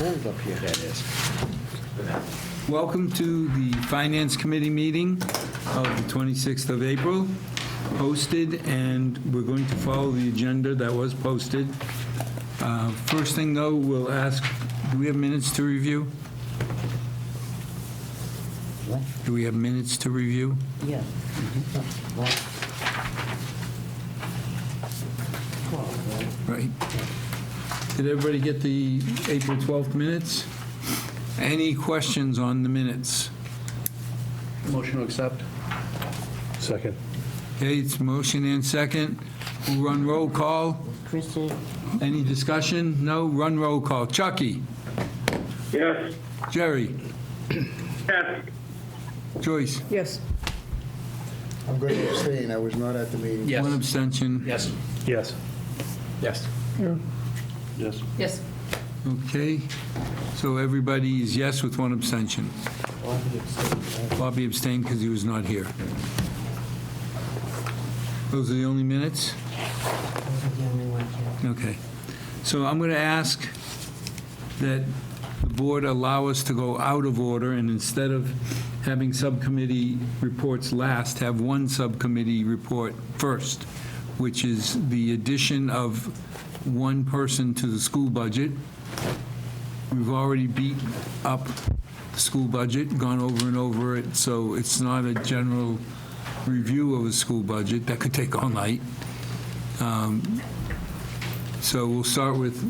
Hold up here. That is. Welcome to the Finance Committee meeting of the 26th of April, posted, and we're going to follow the agenda that was posted. First thing, though, we'll ask, do we have minutes to review? What? Do we have minutes to review? Yeah. What? Right. Did everybody get the April 12th minutes? Any questions on the minutes? Motion to accept? Second. Okay, it's motion and second. We'll run roll call. Kristen? Any discussion? No? Run roll call. Chucky? Yes. Jerry? Yes. Joyce? Yes. I'm going to abstain. I was not at the meeting. Yes. One abstention. Yes. Yes. Yes. Yes. Yes. Okay, so everybody is yes with one abstention. Bobby abstained because he was not here. Those are the only minutes? Those are the only ones, yeah. Okay. So I'm going to ask that the board allow us to go out of order, and instead of having subcommittee reports last, have one subcommittee report first, which is the addition of one person to the school budget. We've already beat up the school budget, gone over and over it, so it's not a general review of a school budget. That could take all night. So we'll start with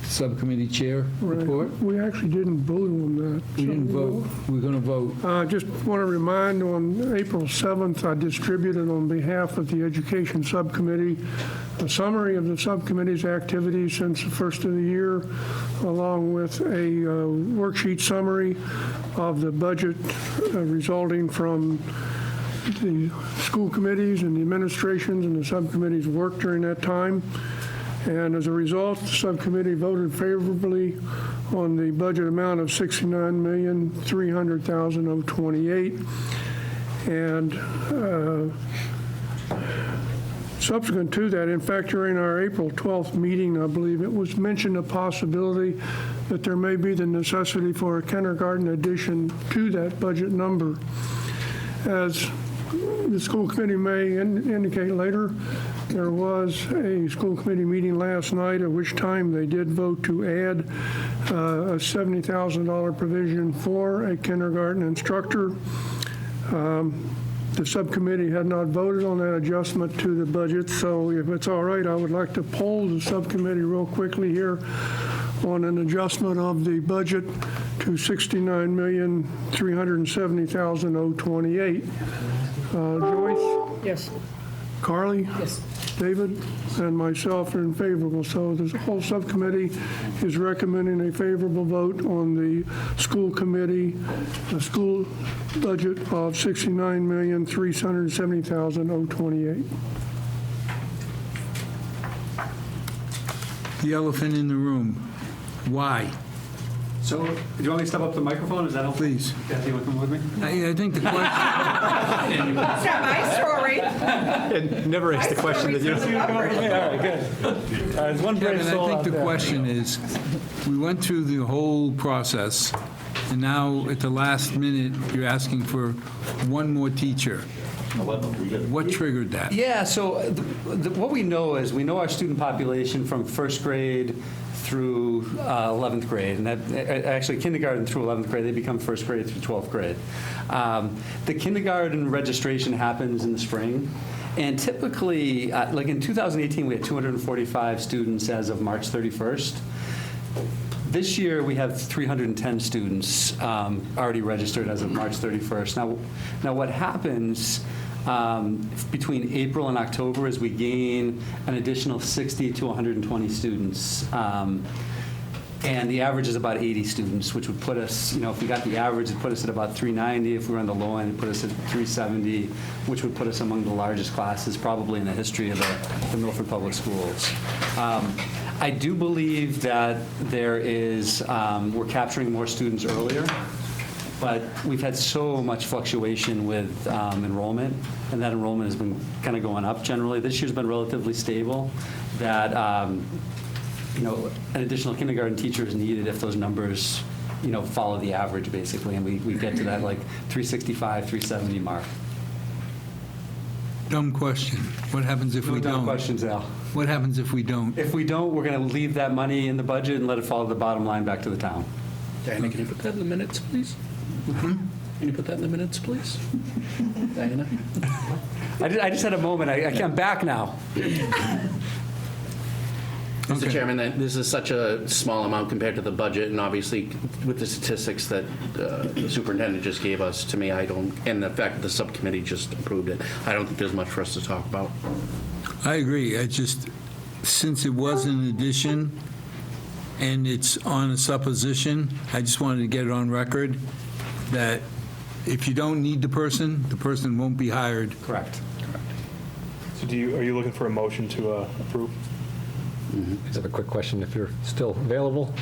subcommittee chair report. We actually didn't vote on that. We didn't vote. We're going to vote. I just want to remind, on April 7th, I distributed on behalf of the Education Subcommittee a summary of the subcommittee's activities since the first of the year, along with a worksheet summary of the budget resulting from the school committees and the administrations and the subcommittees' work during that time. And as a result, the subcommittee voted favorably on the budget amount of $69,300,028. And subsequent to that, in fact, during our April 12th meeting, I believe it was mentioned a possibility that there may be the necessity for a kindergarten addition to that budget number. As the school committee may indicate later, there was a school committee meeting last night at which time they did vote to add a $70,000 provision for a kindergarten instructor. The subcommittee had not voted on that adjustment to the budget, so if it's all right, I would like to poll the subcommittee real quickly here on an adjustment of the budget to $69,370,028. Joyce? Yes. Carly? Yes. David and myself are in favorable, so the whole subcommittee is recommending a favorable vote on the school committee, the school budget of $69,370,028. The elephant in the room. Why? So, do you want me to step up to the microphone? Is that helpful? Please. Kathy, you want to come with me? I think the question, That's not my story. And never asked the question that you. All right, good. There's one brave Kevin, soul I think out the there. question is, we went through the whole process, and now at the last minute, you're asking for one more teacher. What triggered that? Yeah, so what we know is we know our student population from first grade through 11th grade, and that actually kindergarten through 11th grade, they become first grade through 12th grade. The kindergarten registration happens in the spring, and typically, like in 2018, we had 245 students as of March 31st. This year, we have 310 students already registered as of March 31st. Now what happens between April and October is we gain an additional 60 to 120 students. And the average is about 80 students, which would put us, if we got the average, it'd put us at about 390. If we were on the low end, it'd put us at 370, which would put us among the largest classes probably in the history of the Milford Public Schools. I do believe that there is, we're capturing more students earlier, but we've had so much fluctuation with enrollment, and that enrollment has been kind of going up generally. This year's been relatively stable, that an additional kindergarten teacher is needed if those numbers, follow the average, basically, and we get to that, like, 365, 370 mark. Dumb question. What happens if we No dumb don't? questions, Al. What happens if we don't? If we don't, we're going to leave that money in the budget and let it fall to the bottom line back to the town. Diana, can you put that in the minutes, please? Can you put that in the minutes, please? Diana? I just had a moment. I'm back now. Mr. Okay. Chairman, this is such a small amount compared to the budget, and obviously with the statistics that the superintendent just gave us, to me, and the fact that the subcommittee just approved it, I don't think there's much for us to talk about. I agree. Since it was an addition and it's on a supposition, I just wanted to get it on record that if you don't need the person won't be hired. Correct. So are you looking for a motion to approve? I just have a quick question, if you're still available.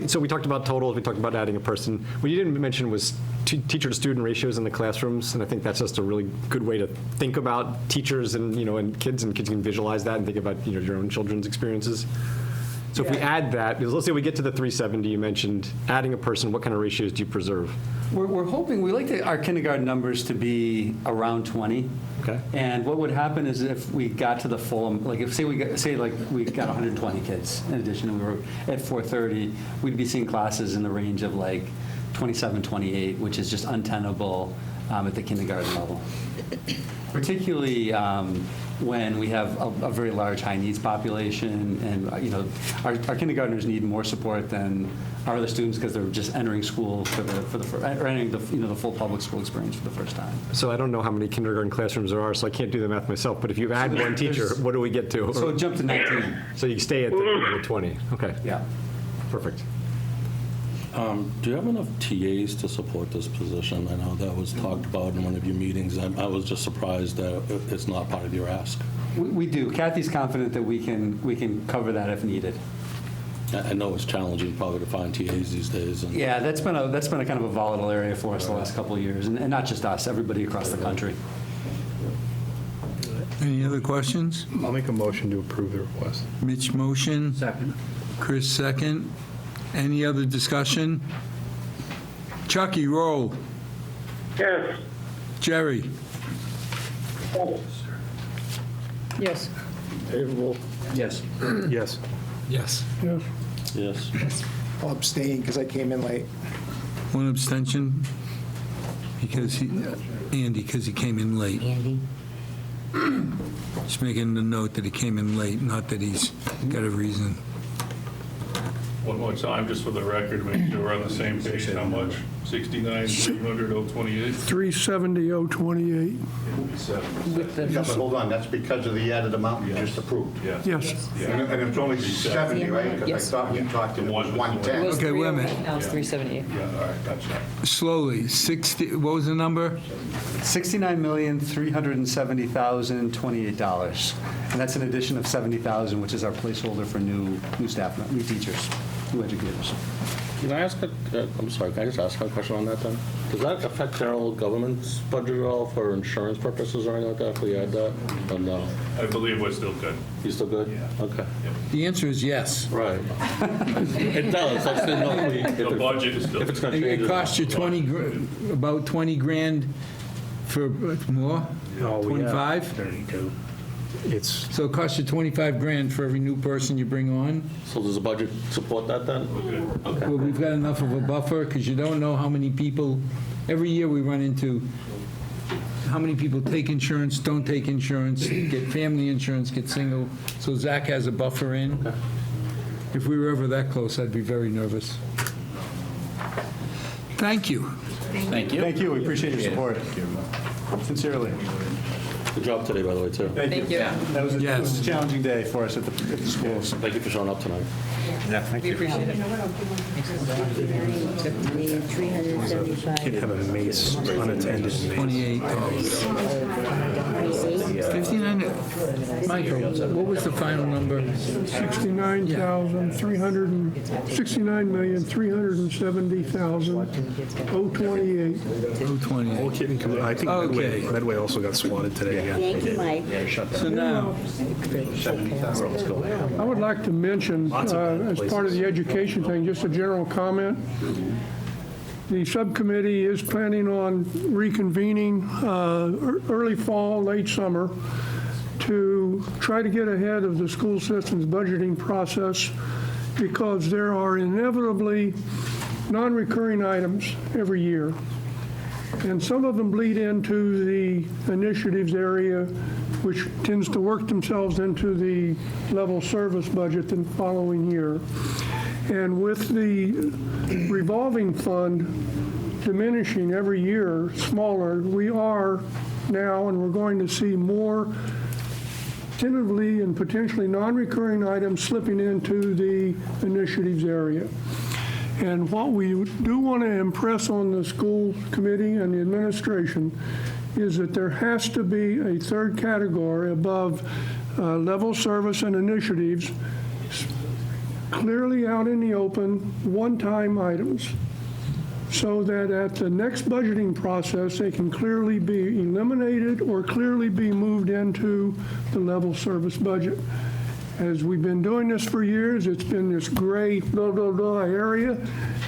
So we talked about totals, we talked about adding a person. What you didn't mention was teacher-to-student ratios in the classrooms, and I think that's just a really good way to think about teachers and, and kids can visualize that and think about, your own children's experiences. So if we add that, because let's say we get to the 370 you mentioned, adding a person, what kind of ratios do you preserve? We're hoping, we like our kindergarten numbers to be around 20. Okay. And what would happen is if we got to the full, like if we got 120 kids in addition, and we were at 430, we'd be seeing classes in the range of like 27, 28, which is just untenable at the kindergarten level. Particularly when we have a very large high needs population, and our kindergartners need more support than our other students because they're just entering school entering the full public school experience for the first time. So I don't know how many kindergarten classrooms there are, so I can't do the math myself, but if you add one teacher, what do we get to? So it jumped to 19. So you stay at the 20, okay. Yeah. Perfect. Do you have enough TAs to support this position? I know that was talked about in one of your meetings. I was just surprised that it's not part of your ask. We do. Kathy's confident that we can cover that if needed. I know it's challenging probably to find TAs these days. And Yeah, that's been a kind of a volatile area for us the last couple of years, and not just us, everybody across the country. Any other questions? I'll make a motion to approve the request. Mitch motion, Second. Chris second. Any other discussion? Chucky, roll. Yes. Jerry? Yes. Favorable. Yes. Yes. Yes. Yes. Yes. I'll abstain because I came in late. One abstention because Andy, because he came in late. Andy? Just making the note that he came in late, not that he's got a reason. One more time, just for the record, make sure we're on the same page. How much? 69, 300, 028? 370,028. Yeah, but hold on, that's because of the added amount you just approved. Yes. Yes. And it's only 70, right? Because I thought you talked it was 110. Okay, wait a minute. Now it's 378. Yeah, all right, gotcha. Slowly, 60, what was the number? $69,370,028, and that's an addition of $70,000, which is our placeholder for new staff, new teachers, new educators. Can I ask I'm sorry, can I just ask a question on that then? Does that affect general government's budget at all for insurance purposes or anything like that if we add that? Or no? I believe we're still good. You still good? Yeah. Okay. The answer is yes. Right. It does. I just didn't know The budget is still if it's good. going to change. It cost you about 20 grand for more? Oh, yeah. 25? 32. It's, So it costs you 25 grand for every new person you bring on? So does the budget support that then? Okay. Well, we've got enough of a buffer, because you don't know how many people, every year we run into how many people take insurance, don't take insurance, get family insurance, get single. So Zach has a buffer in. If we were ever that close, I'd be very nervous. Thank you. Thank you. Thank you, we appreciate your support. Sincerely. Good job today, by the way, too. Thank you. That was Yes. it was a challenging day for us at the schools. Thank you for showing up tonight. Yeah, thank We appreciate it. can't have a mace unattended mace. $28. 59. Michael, what was the final number? 69,300 and $69,370,028. 220. Whole kit and caboodle. I think Okay. Medway also got swatted today. Yeah. Thank you, Mike. So now, I would like to mention, Lots of as places. part of the education thing, just a general comment. The subcommittee is planning on reconvening early fall, late summer, to try to get ahead of the school system's budgeting process, because there are inevitably non-recurring items every year. And some of them bleed into the initiatives area, which tends to work themselves into the level service budget the following year. And with the revolving fund diminishing every year, smaller, we are now, and we're going to see more tentatively and potentially non-recurring items slipping into the initiatives area. And what we do want to impress on the school committee and the administration is that there has to be a third category above level service and initiatives, clearly out in the open, one-time items, so that at the next budgeting process, they can clearly be eliminated or clearly be moved into the level service budget. As we've been doing this for years, it's been this gray blah, blah, blah area,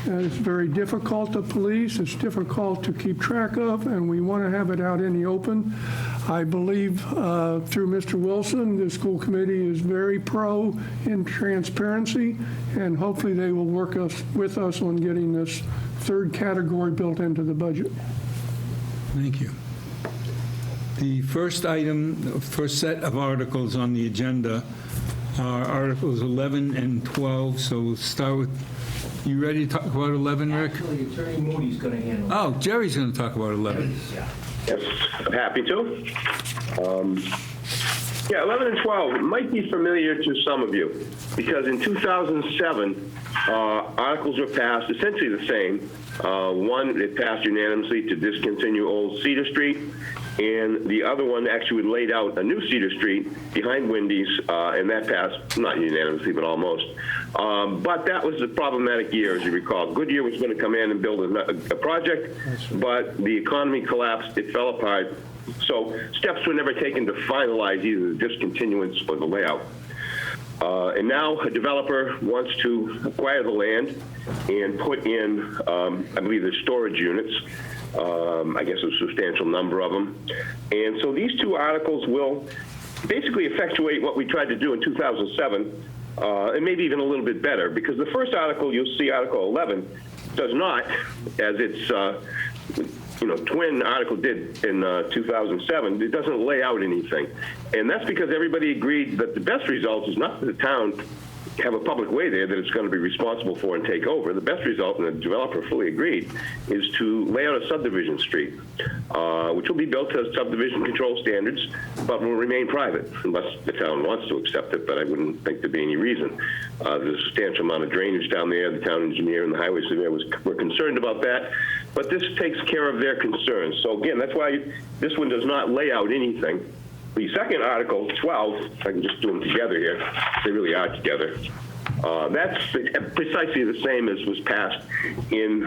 and it's very difficult to police, it's difficult to keep track of, and we want to have it out in the open. I believe through Mr. Wilson, the school committee is very pro in transparency, and hopefully they will work with us on getting this third category built into the budget. thank you. The first item, first set of articles on the agenda are Articles 11 and 12, so we'll start with, you ready to talk about 11, Rick? Actually, Attorney Moody's going to handle it. Oh, Jerry's going to talk about 11. Yes, I'm happy to. Yeah, 11 and 12 might be familiar to some of you, because in 2007, articles were passed essentially the same. One, it passed unanimously to discontinue Old Cedar Street, and the other one actually laid out a new Cedar Street behind Wendy's, and that passed, not unanimously, but almost. But that was a problematic year, as you recall. Goodyear was going to come in and build a project, but the economy collapsed, it fell apart. So steps were never taken to finalize either the discontinuance or the layout. And now a developer wants to acquire the land and put in, I believe, the storage units. I guess a substantial number of them. And so these two articles will basically effectuate what we tried to do in 2007, and maybe even a little bit better, because the first article, you'll see Article 11, does not, as its twin article did in 2007, it doesn't lay out anything. And that's because everybody agreed that the best result is not that the town have a public way there that it's going to be responsible for and take over. The best result, and the developer fully agreed, is to lay out a subdivision street, which will be built to subdivision control standards, but will remain private unless the town wants to accept it, but I wouldn't think there'd be any reason. There's a substantial amount of drainage down there. The town engineer and the highway surveyor were concerned about that, but this takes care of their concerns. So again, that's why this one does not lay out anything. The second article, 12, if I can just do them together here, they really are together. That's precisely the same as was passed in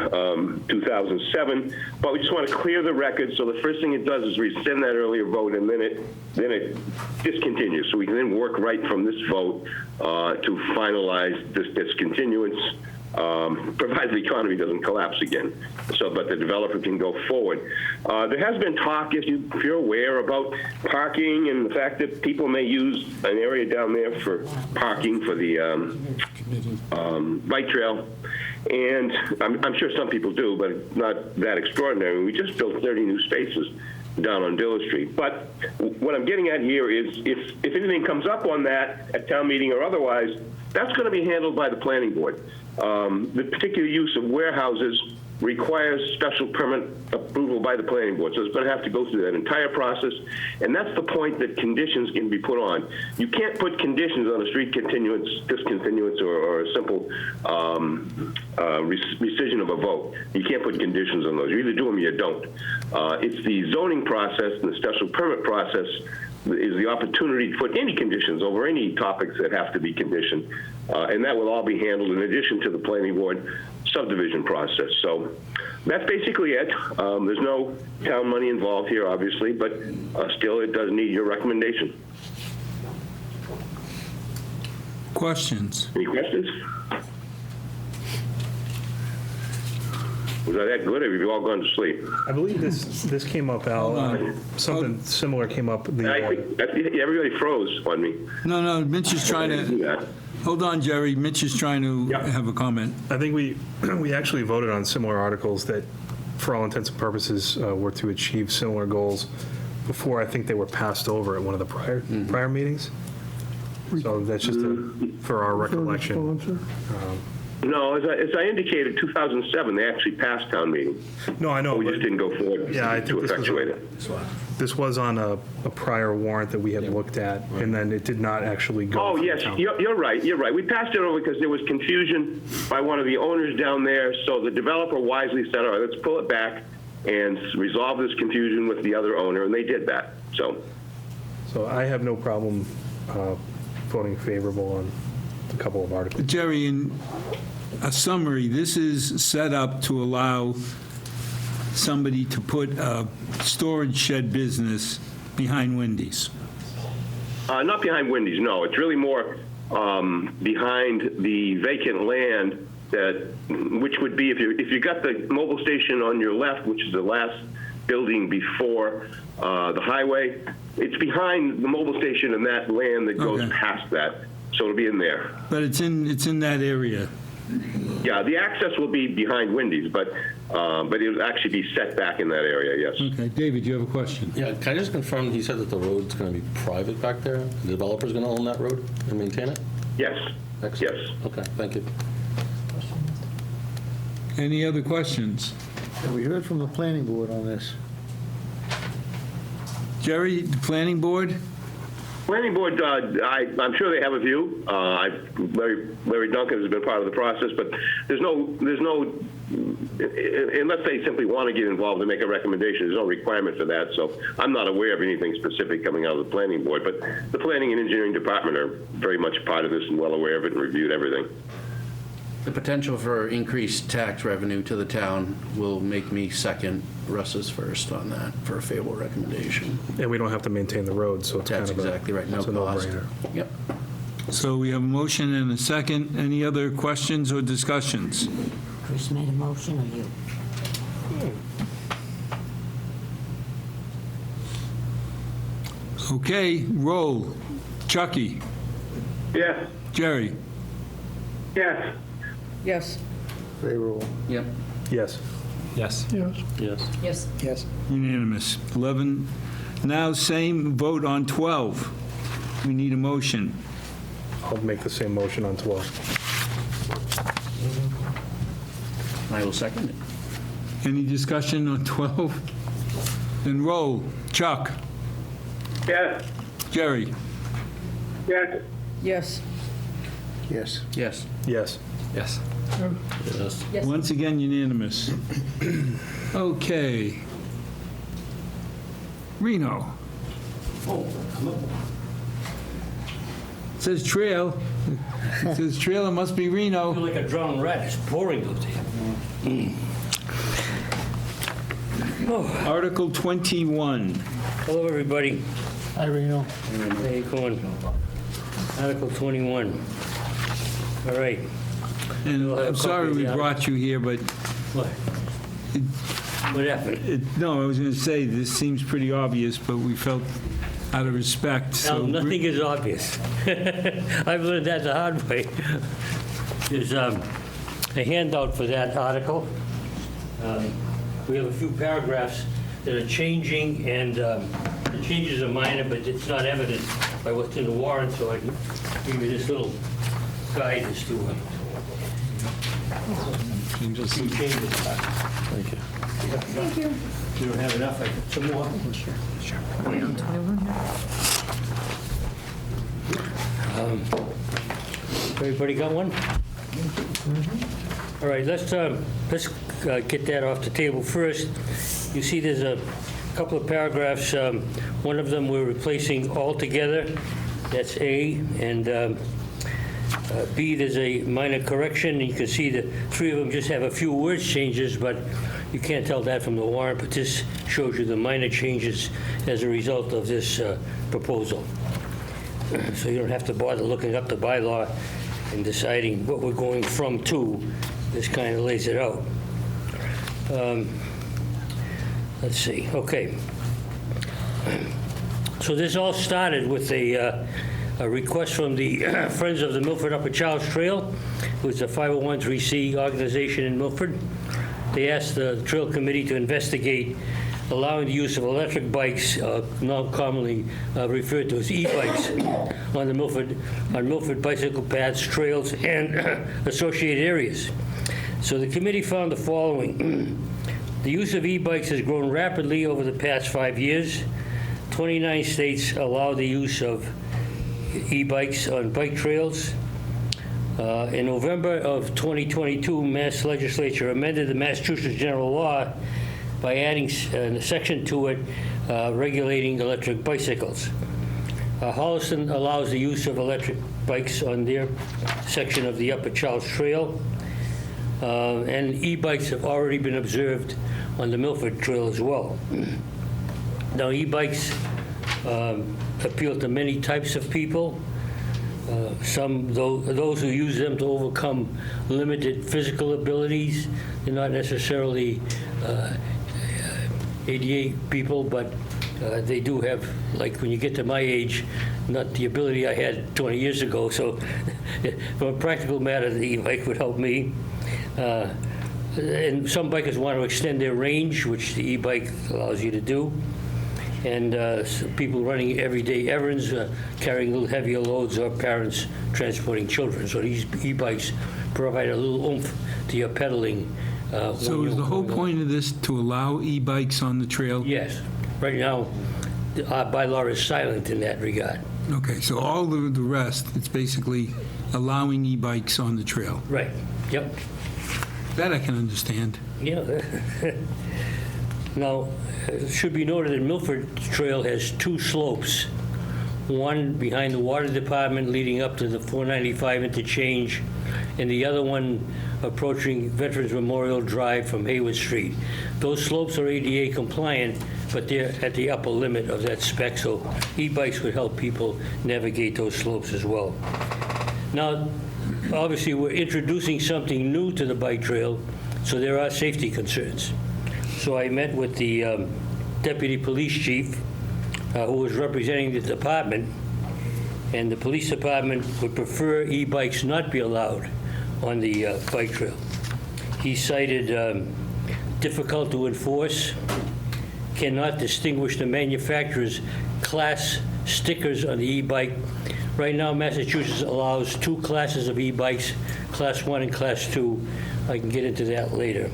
2007, but we just want to clear the record. So the first thing it does is rescind that earlier vote, and then it discontinues. So we can then work right from this vote to finalize this discontinuance, provided the economy doesn't collapse again. But the developer can go forward. There has been talk, if you're aware, about parking and the fact that people may use an area down there for parking for the bike trail. And I'm sure some people do, but it's not that extraordinary. We just built 30 new spaces down on Diller Street. But what I'm getting at here is if anything comes up on that at town meeting or otherwise, that's going to be handled by the planning board. The particular use of warehouses requires special permit approval by the planning board. So it's going to have to go through that entire process. And that's the point that conditions can be put on. You can't put conditions on a street continuance, discontinuance, or a simple rescission of a vote. You can't put conditions on those. You either do them or you don't. It's the zoning process and the special permit process is the opportunity to put any conditions over any topics that have to be conditioned. and that will all be handled in addition to the planning board subdivision process. So that's basically it. There's no town money involved here, obviously, but still it does need your recommendation. Questions? Any questions? Was that good, or have you all gone to sleep? I believe this came up, Al. Hold on. Something similar came up. I think everybody froze on me. No, Mitch is trying Do to, that. hold on, Jerry. Mitch is trying to Yep. have a comment. I think we actually voted on similar articles that, for all intents and purposes, were to achieve similar goals before I think they were passed over at one of the prior meetings. So that's just for our recollection. Sponsor. No, as I indicated, 2007, they actually passed town meeting. No, I know. We but- just didn't go forward Yeah, I to think effectuate it. this was on a prior warrant that we had looked at, and then it did not actually go. Oh, through yes, town. you're right, you're right. We passed it over because there was confusion by one of the owners down there, so the developer wisely said, all right, let's pull it back and resolve this confusion with the other owner, and they did that, so. So I have no problem voting favorable on a couple of articles. Jerry, in a summary, this is set up to allow somebody to put a storage shed business behind Wendy's. Not behind Wendy's, no. It's really more behind the vacant land which would be, if you got the mobile station on your left, which is the last building before the highway, it's behind the mobile station and that land that goes Okay. past that. So it'll be in there. But it's in that area. Yeah, the access will be behind Wendy's, but it'll actually be set back in that area, yes. Okay, David, you have a question? Yeah, can I just confirm, he said that the road's going to be private back there? The developer's going to own that road and maintain it? Yes, Excellent. yes. Okay, thank you. Any other questions? We heard from the planning board on this. Jerry, the planning board? Planning board, I'm sure they have a view. Larry Duncan has been part of the process, but there's no, unless they simply want to get involved and make a recommendation, there's no requirement for that. So I'm not aware of anything specific coming out of the planning board, but the planning and engineering department are very much part of this and well aware of it and reviewed everything. The potential for increased tax revenue to the town will make me second Russ's first on that for a favorable recommendation. And we don't have to maintain the road, so it's kind That's of a... exactly right, no it's a cost. no-brainer. Yep. So we have a motion and a second. Any other questions or discussions? Chris made a motion, or you? Okay, roll. Chucky? Yes. Jerry? Yes. Yes. Favorable. Yep. Yes. Yes. Yes. Yes. Yes. Yes. Unanimous. 11. Now, same vote on 12. We need a motion. I'll make the same motion on 12. I will second it. Any discussion on 12? Then roll. Chuck? Yes. Jerry? Yes. Yes. Yes. Yes. Yes. Yes. Yes. Yes. Once again, unanimous. Okay. Reno. It says trail. It says trail, it must be Reno. Like a drowned rat, it's pouring out there. Article 21. Hello, everybody. Hi, Reno. How you going? Article 21. All right. And I'm sorry we brought you here, but What? What happened? no, I was going to say, this seems pretty obvious, but we felt out of respect, so... Now, nothing is obvious. I've learned that the hard way. There's a handout for that article. We have a few paragraphs that are changing, and the changes are minor, but it's not evident by what's in the warrant, so I can give you this little guide as to Changes. some changes. Thank you. Thank you. If you don't have enough, I put some more. Everybody got one? All right, let's get that off the table first. You see there's a couple of paragraphs. One of them we're replacing altogether. That's A. And B, there's a minor correction. You can see the three of them just have a few words changes, but you can't tell that from the warrant, but this shows you the minor changes as a result of this proposal. So you don't have to bother looking up the bylaw and deciding what we're going from to. This kind of lays it out. Let's see, okay. So this all started with a request from the Friends of the Milford Upper Charles Trail, which is a 501(c) organization in Milford. They asked the Trail Committee to investigate allowing the use of electric bikes, now commonly referred to as e-bikes, on Milford bicycle paths, trails, and associated areas. So the committee found the following. The use of e-bikes has grown rapidly over the past 5 years. 29 states allow the use of e-bikes on bike trails. In November of 2022, Mass Legislature amended the Massachusetts General Law by adding a section to it regulating electric bicycles. Holliston allows the use of electric bikes on their section of the Upper Charles Trail, and e-bikes have already been observed on the Milford Trail as well. Now, e-bikes appeal to many types of people. Some, those who use them to overcome limited physical abilities. They're not necessarily ADA people, but they do have, like when you get to my age, not the ability I had 20 years ago. So from a practical matter, the e-bike would help me. And some bikers want to extend their range, which the e-bike allows you to do. And people running everyday errands, carrying a little heavier loads, or parents transporting children. So these e-bikes provide a little oomph to your pedaling. So is the whole point of this to allow e-bikes on the trail? Yes. Right now, our bylaw is silent in that regard. Okay, so all the rest, it's basically allowing e-bikes on the trail. Right. Yep. That I can understand. Yeah. Now, it should be noted that Milford Trail has two slopes. One behind the Water Department leading up to the 495 interchange, and the other one approaching Veterans Memorial Drive from Hayward Street. Those slopes are ADA compliant, but they're at the upper limit of that spec, so e-bikes would help people navigate those slopes as well. Now, obviously, we're introducing something new to the bike trail, so there are safety concerns. So I met with the deputy police chief, who was representing the department, and the police department would prefer e-bikes not be allowed on the bike trail. He cited difficult to enforce, cannot distinguish the manufacturer's class stickers on the e-bike. Right now, Massachusetts allows two classes of e-bikes, Class 1 and Class 2. I can get into that later.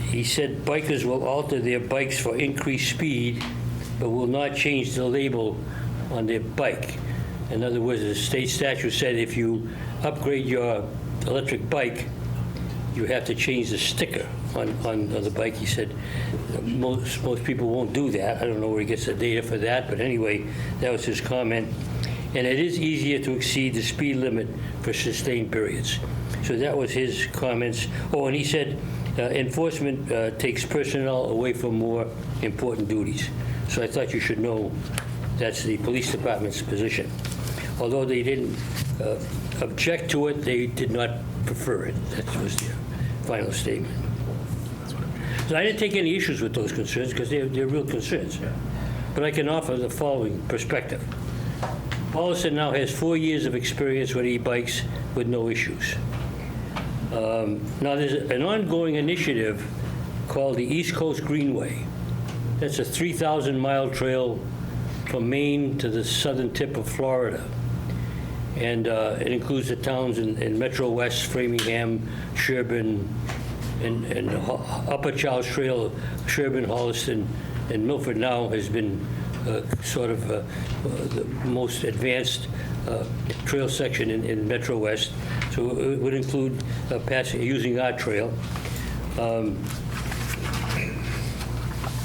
He said bikers will alter their bikes for increased speed, but will not change the label on their bike. In other words, the state statute said if you upgrade your electric bike, you have to change the sticker on the bike. He said most people won't do that. I don't know where he gets the data for that, but anyway, that was his comment. And it is easier to exceed the speed limit for sustained periods. So that was his comments. Oh, and he said enforcement takes personnel away from more important duties. So I thought you should know that's the police department's position. Although they didn't object to it, they did not prefer it. That was their final statement. So I didn't take any issues with those concerns because they're real concerns. But I can offer the following perspective. Holliston now has 4 years of experience with e-bikes with no issues. Now there's an ongoing initiative called the East Coast Greenway. That's a 3,000-mile trail from Maine to the southern tip of Florida. And it includes the towns in Metro West, Framingham, Sherburne, and Upper Charles Trail, Sherburne, Holliston, and Milford now has been sort of the most advanced trail section in Metro West. So it would include using our trail.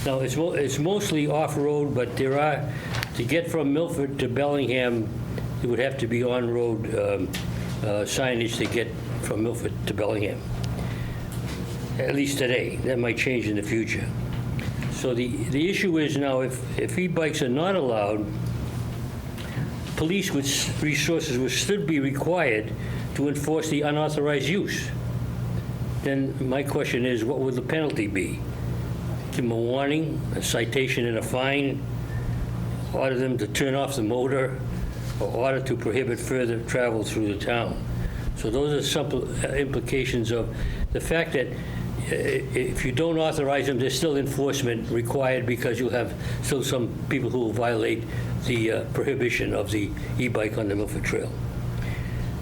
Now, it's mostly off-road, but there are, to get from Milford to Bellingham, there would have to be on-road signage to get from Milford to Bellingham. At least today. That might change in the future. So the issue is now, if e-bikes are not allowed, police resources would still be required to enforce the unauthorized use. Then my question is, what would the penalty be? Give them a warning, a citation and a fine, order them to turn off the motor, or order to prohibit further travel through the town. So those are some implications of the fact that if you don't authorize them, there's still enforcement required because you'll have still some people who will violate the prohibition of the e-bike on the Milford Trail.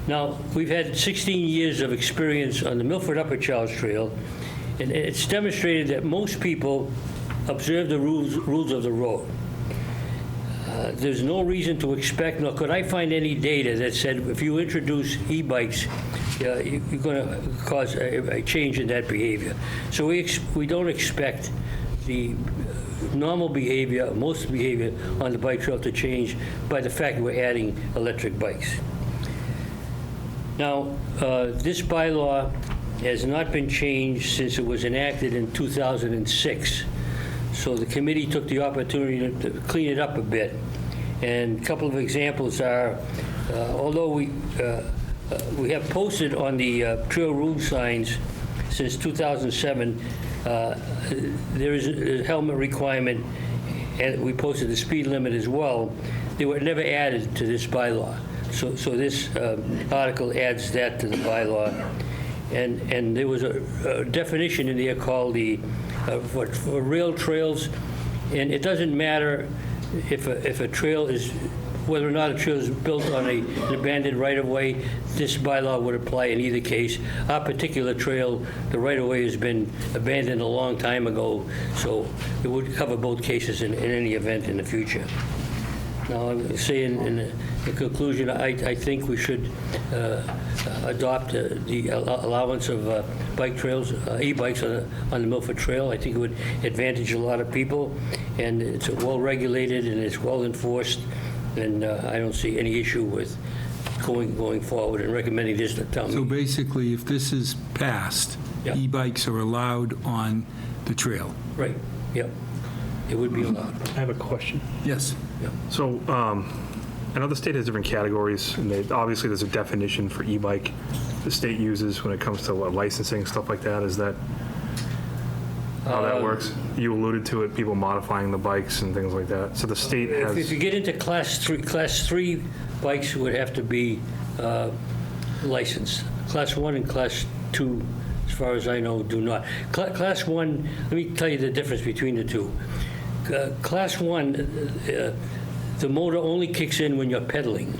Now, we've had 16 years of experience on the Milford Upper Charles Trail, and it's demonstrated that most people observe the rules of the road. There's no reason to expect, nor could I find any data that said if you introduce e-bikes, you're going to cause a change in that behavior. So we don't expect the normal behavior, most behavior on the bike trail to change by the fact that we're adding electric bikes. Now, this bylaw has not been changed since it was enacted in 2006. So the committee took the opportunity to clean it up a bit. And a couple of examples are, although we have posted on the trail rule signs since 2007, there is a helmet requirement, and we posted the speed limit as well. They were never added to this bylaw. So this article adds that to the bylaw. And there was a definition in there called for rail trails, and it doesn't matter if a trail is, whether or not a trail is built on an abandoned right-of-way, this bylaw would apply in either case. Our particular trail, the right-of-way has been abandoned a long time ago, so it would cover both cases in any event in the future. Now, I'm saying in conclusion, I think we should adopt the allowance of bike trails, e-bikes on the Milford Trail. I think it would advantage a lot of people, and it's well-regulated and it's well-enforced, and I don't see any issue with going forward and recommending this to town So meeting. basically, if this is passed, Yeah. e-bikes are allowed on the trail? Right, yep. It would be allowed. I have a question. Yes. So I know the state has different categories, and obviously there's a definition for e-bike the state uses when it comes to licensing, stuff like that. Is that how that works? You alluded to it, people modifying the bikes and things like that. So the state has... If you get into class three bikes would have to be licensed. Class 1 and class 2, as far as I know, do not. Class 1, let me tell you the difference between the two. Class 1, the motor only kicks in when you're pedaling,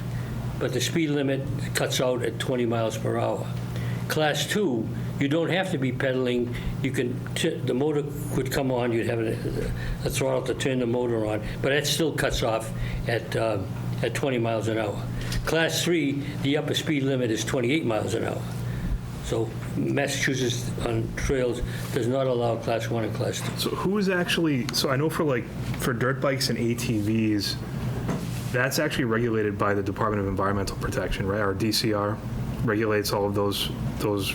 but the speed limit cuts out at 20 miles per hour. Class 2, you don't have to be pedaling. You can, the motor could come on, you'd have a throttle to turn the motor on, but that still cuts off at 20 miles an hour. Class 3, the upper speed limit is 28 miles an hour. So Massachusetts on trails does not allow class 1 and class 2. So who is actually, so I know for dirt bikes and ATVs, that's actually regulated by the Department of Environmental Protection, right? Our DCR regulates all of those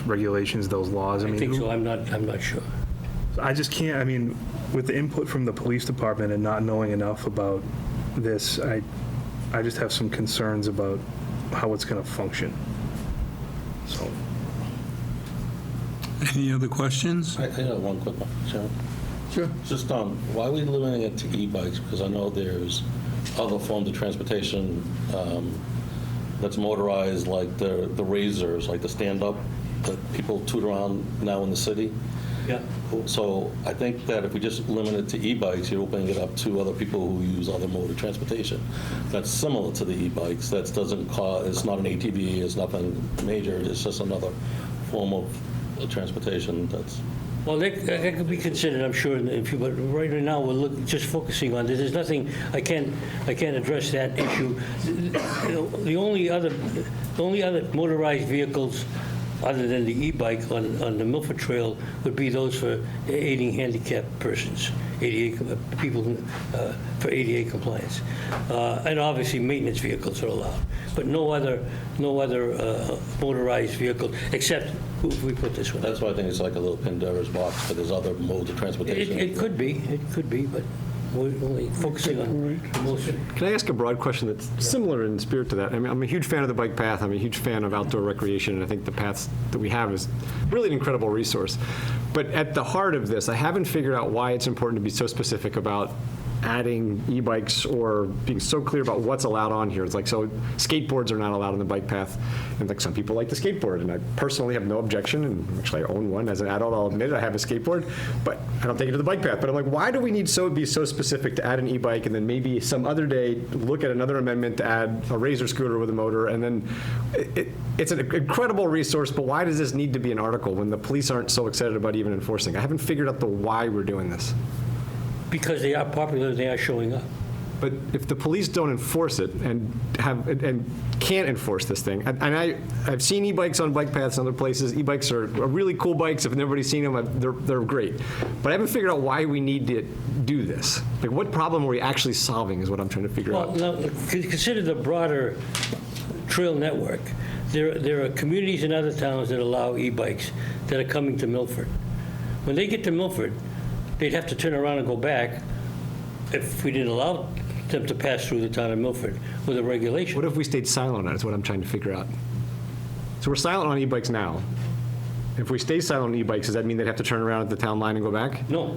regulations, those laws. I think so, I'm not sure. I just can't, I mean, with the input from the police department and not knowing enough about this, I just have some concerns about how it's going to function. So. Any other questions? I have one quick one, Chairman. Sure. Just why are we limiting it to e-bikes? Because I know there's other forms of transportation that's motorized, like the razors, like the stand-up that people toot around now in the city. Yeah. So I think that if we just limit it to e-bikes, you're opening it up to other people who use other mode of transportation. That's similar to the e-bikes. That doesn't cause, it's not an ATV, it's nothing major, it's just another form of transportation that's... Well, that could be considered, I'm sure, in the future, but right now, we're just focusing on this. There's nothing, I can't address that issue. The only other motorized vehicles other than the e-bike on the Milford Trail would be those for aiding handicapped persons, ADA people for ADA compliance. And obviously, maintenance vehicles are allowed, but no other motorized vehicle, except if we put this one. That's why I think it's like a little Pandora's box, but there's other modes of transportation. It could be, but we're only focusing on the most. Can I ask a broad question that's similar in spirit to that? I mean, I'm a huge fan of the bike path. I'm a huge fan of outdoor recreation, and I think the paths that we have is really an incredible resource. But at the heart of this, I haven't figured out why it's important to be so specific about adding e-bikes or being so clear about what's allowed on here. It's like, so skateboards are not allowed on the bike path, and like some people like to skateboard, and I personally have no objection, and actually I own one as an adult, I'll admit it, I have a skateboard, but I don't take it to the bike path. But I'm like, why do we need be so specific to add an e-bike, and then maybe some other day look at another amendment to add a Razor scooter with a motor, and then it's an incredible resource, but why does this need to be an article when the police aren't so excited about even enforcing? I haven't figured out the why we're doing this. Because they are popular, they are showing up. But if the police don't enforce it and can't enforce this thing, and I've seen e-bikes on bike paths in other places. E-bikes are really cool bikes. If nobody's seen them, they're great. But I haven't figured out why we need to do this. Like, what problem are we actually solving is what I'm trying to figure out. Well, now, consider the broader trail network. There are communities in other towns that allow e-bikes that are coming to Milford. When they get to Milford, they'd have to turn around and go back if we didn't allow them to pass through the town of Milford with a regulation. What if we stayed silent on it is what I'm trying to figure out. So we're silent on e-bikes now. If we stay silent on e-bikes, does that mean they'd have to turn around at the town line and go back? No.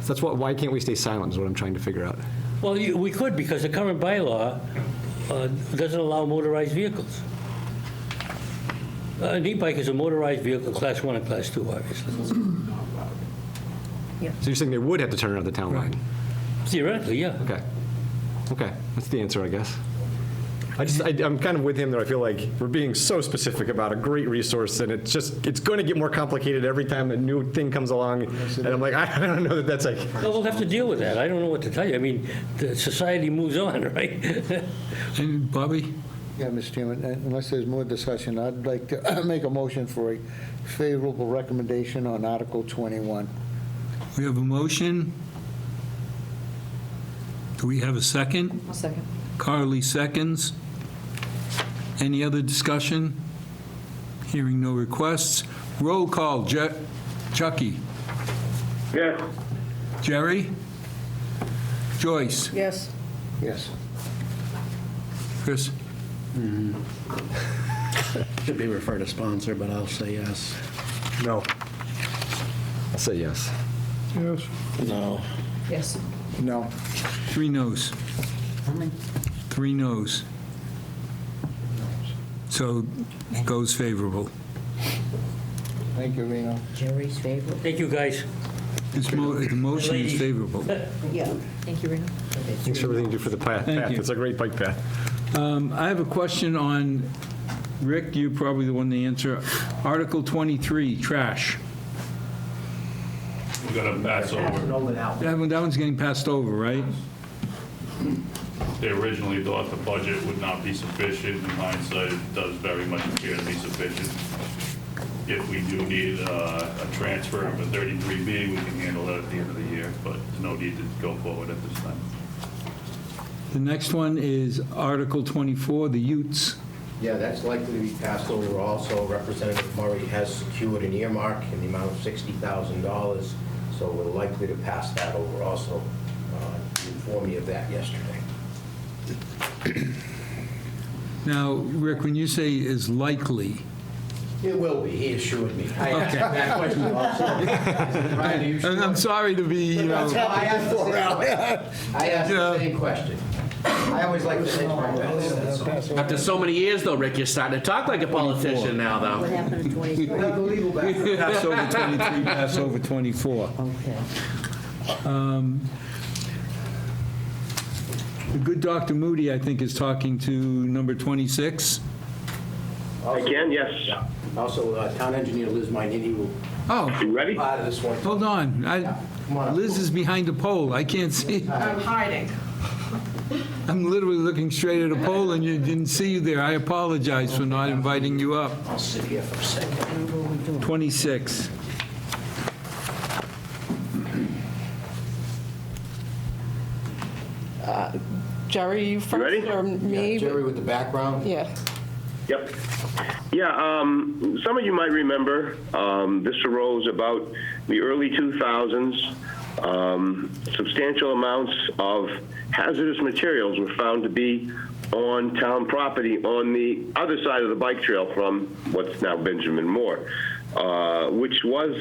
So why can't we stay silent is what I'm trying to figure out. Well, we could, because the current bylaw doesn't allow motorized vehicles. An e-bike is a motorized vehicle, Class 1 and Class 2, obviously. So you're saying they would have to turn around at the town line? Theoretically, yeah. Okay, that's the answer, I guess. I'm kind of with him there. I feel like we're being so specific about a great resource, and it's going to get more complicated every time a new thing comes along. And I'm like, I don't know that that's like. Well, we'll have to deal with that. I don't know what to tell you. I mean, the society moves on, right? And Bobby? Yeah, Mr. Chairman, unless there's more discussion, I'd like to make a motion for a favorable recommendation on Article 21. We have a motion. Do we have a second? I'll second. Carly seconds. Any other discussion? Hearing no requests. Roll call. Chucky? Yes. Jerry? Joyce? Yes. Yes. Chris? Should be referred to sponsor, but I'll say yes. No. I'll say yes. Yes. No. Yes. No. 3 noes. 3 noes. So it goes favorable. Thank you, Reno. Jerry's favorite? Thank you, guys. The motion is favorable. Yeah. Thank you, Rena. Thanks for everything you do for the path. Thank you. It's a great bike path. I have a question on, Rick, you're probably the one to answer. Article 23, trash. We're going to pass over. That one's getting passed over, right? They originally thought the budget would not be sufficient. In hindsight, it does very much appear to be sufficient. If we do need a transfer of a 33B, we can handle that at the end of the year, but there's no need to go forward at this time. The next one is Article 24, the Utes. Yeah, that's likely to be passed over also. Representative Murray has secured an earmark in the amount of $60,000, so we're likely to pass that over also. He informed me of that yesterday. Now, Rick, when you say is likely, It will be, he assured me. I asked Okay. him that question also. Brian, are you sure? and I'm sorry to be, you know, I asked the same question. I always like to hedge my bets, that's all. After so many years, though, Rick, you're starting to talk like a politician now, What though. happened in 23? Unbelievable. pass over 23, pass over 24. Okay. The good Dr. Moody, I think, is talking to number 26. I can, yes. Also, Town Engineer Liz Minini will Oh, You ready? be part of this one. hold on. Come on up. Liz is behind the pole. I can't see. I'm hiding. I'm literally looking straight at a poll and you didn't see you there. I apologize for not inviting you up. I'll sit here for a second. 26. Jerry, you first, ready? or me? Jerry with the background? Yeah. Yep. Yeah, some of you might remember, this arose about the early 2000s. Substantial amounts of hazardous materials were found to be on town property on the other side of the bike trail from what's now Benjamin Moore, which was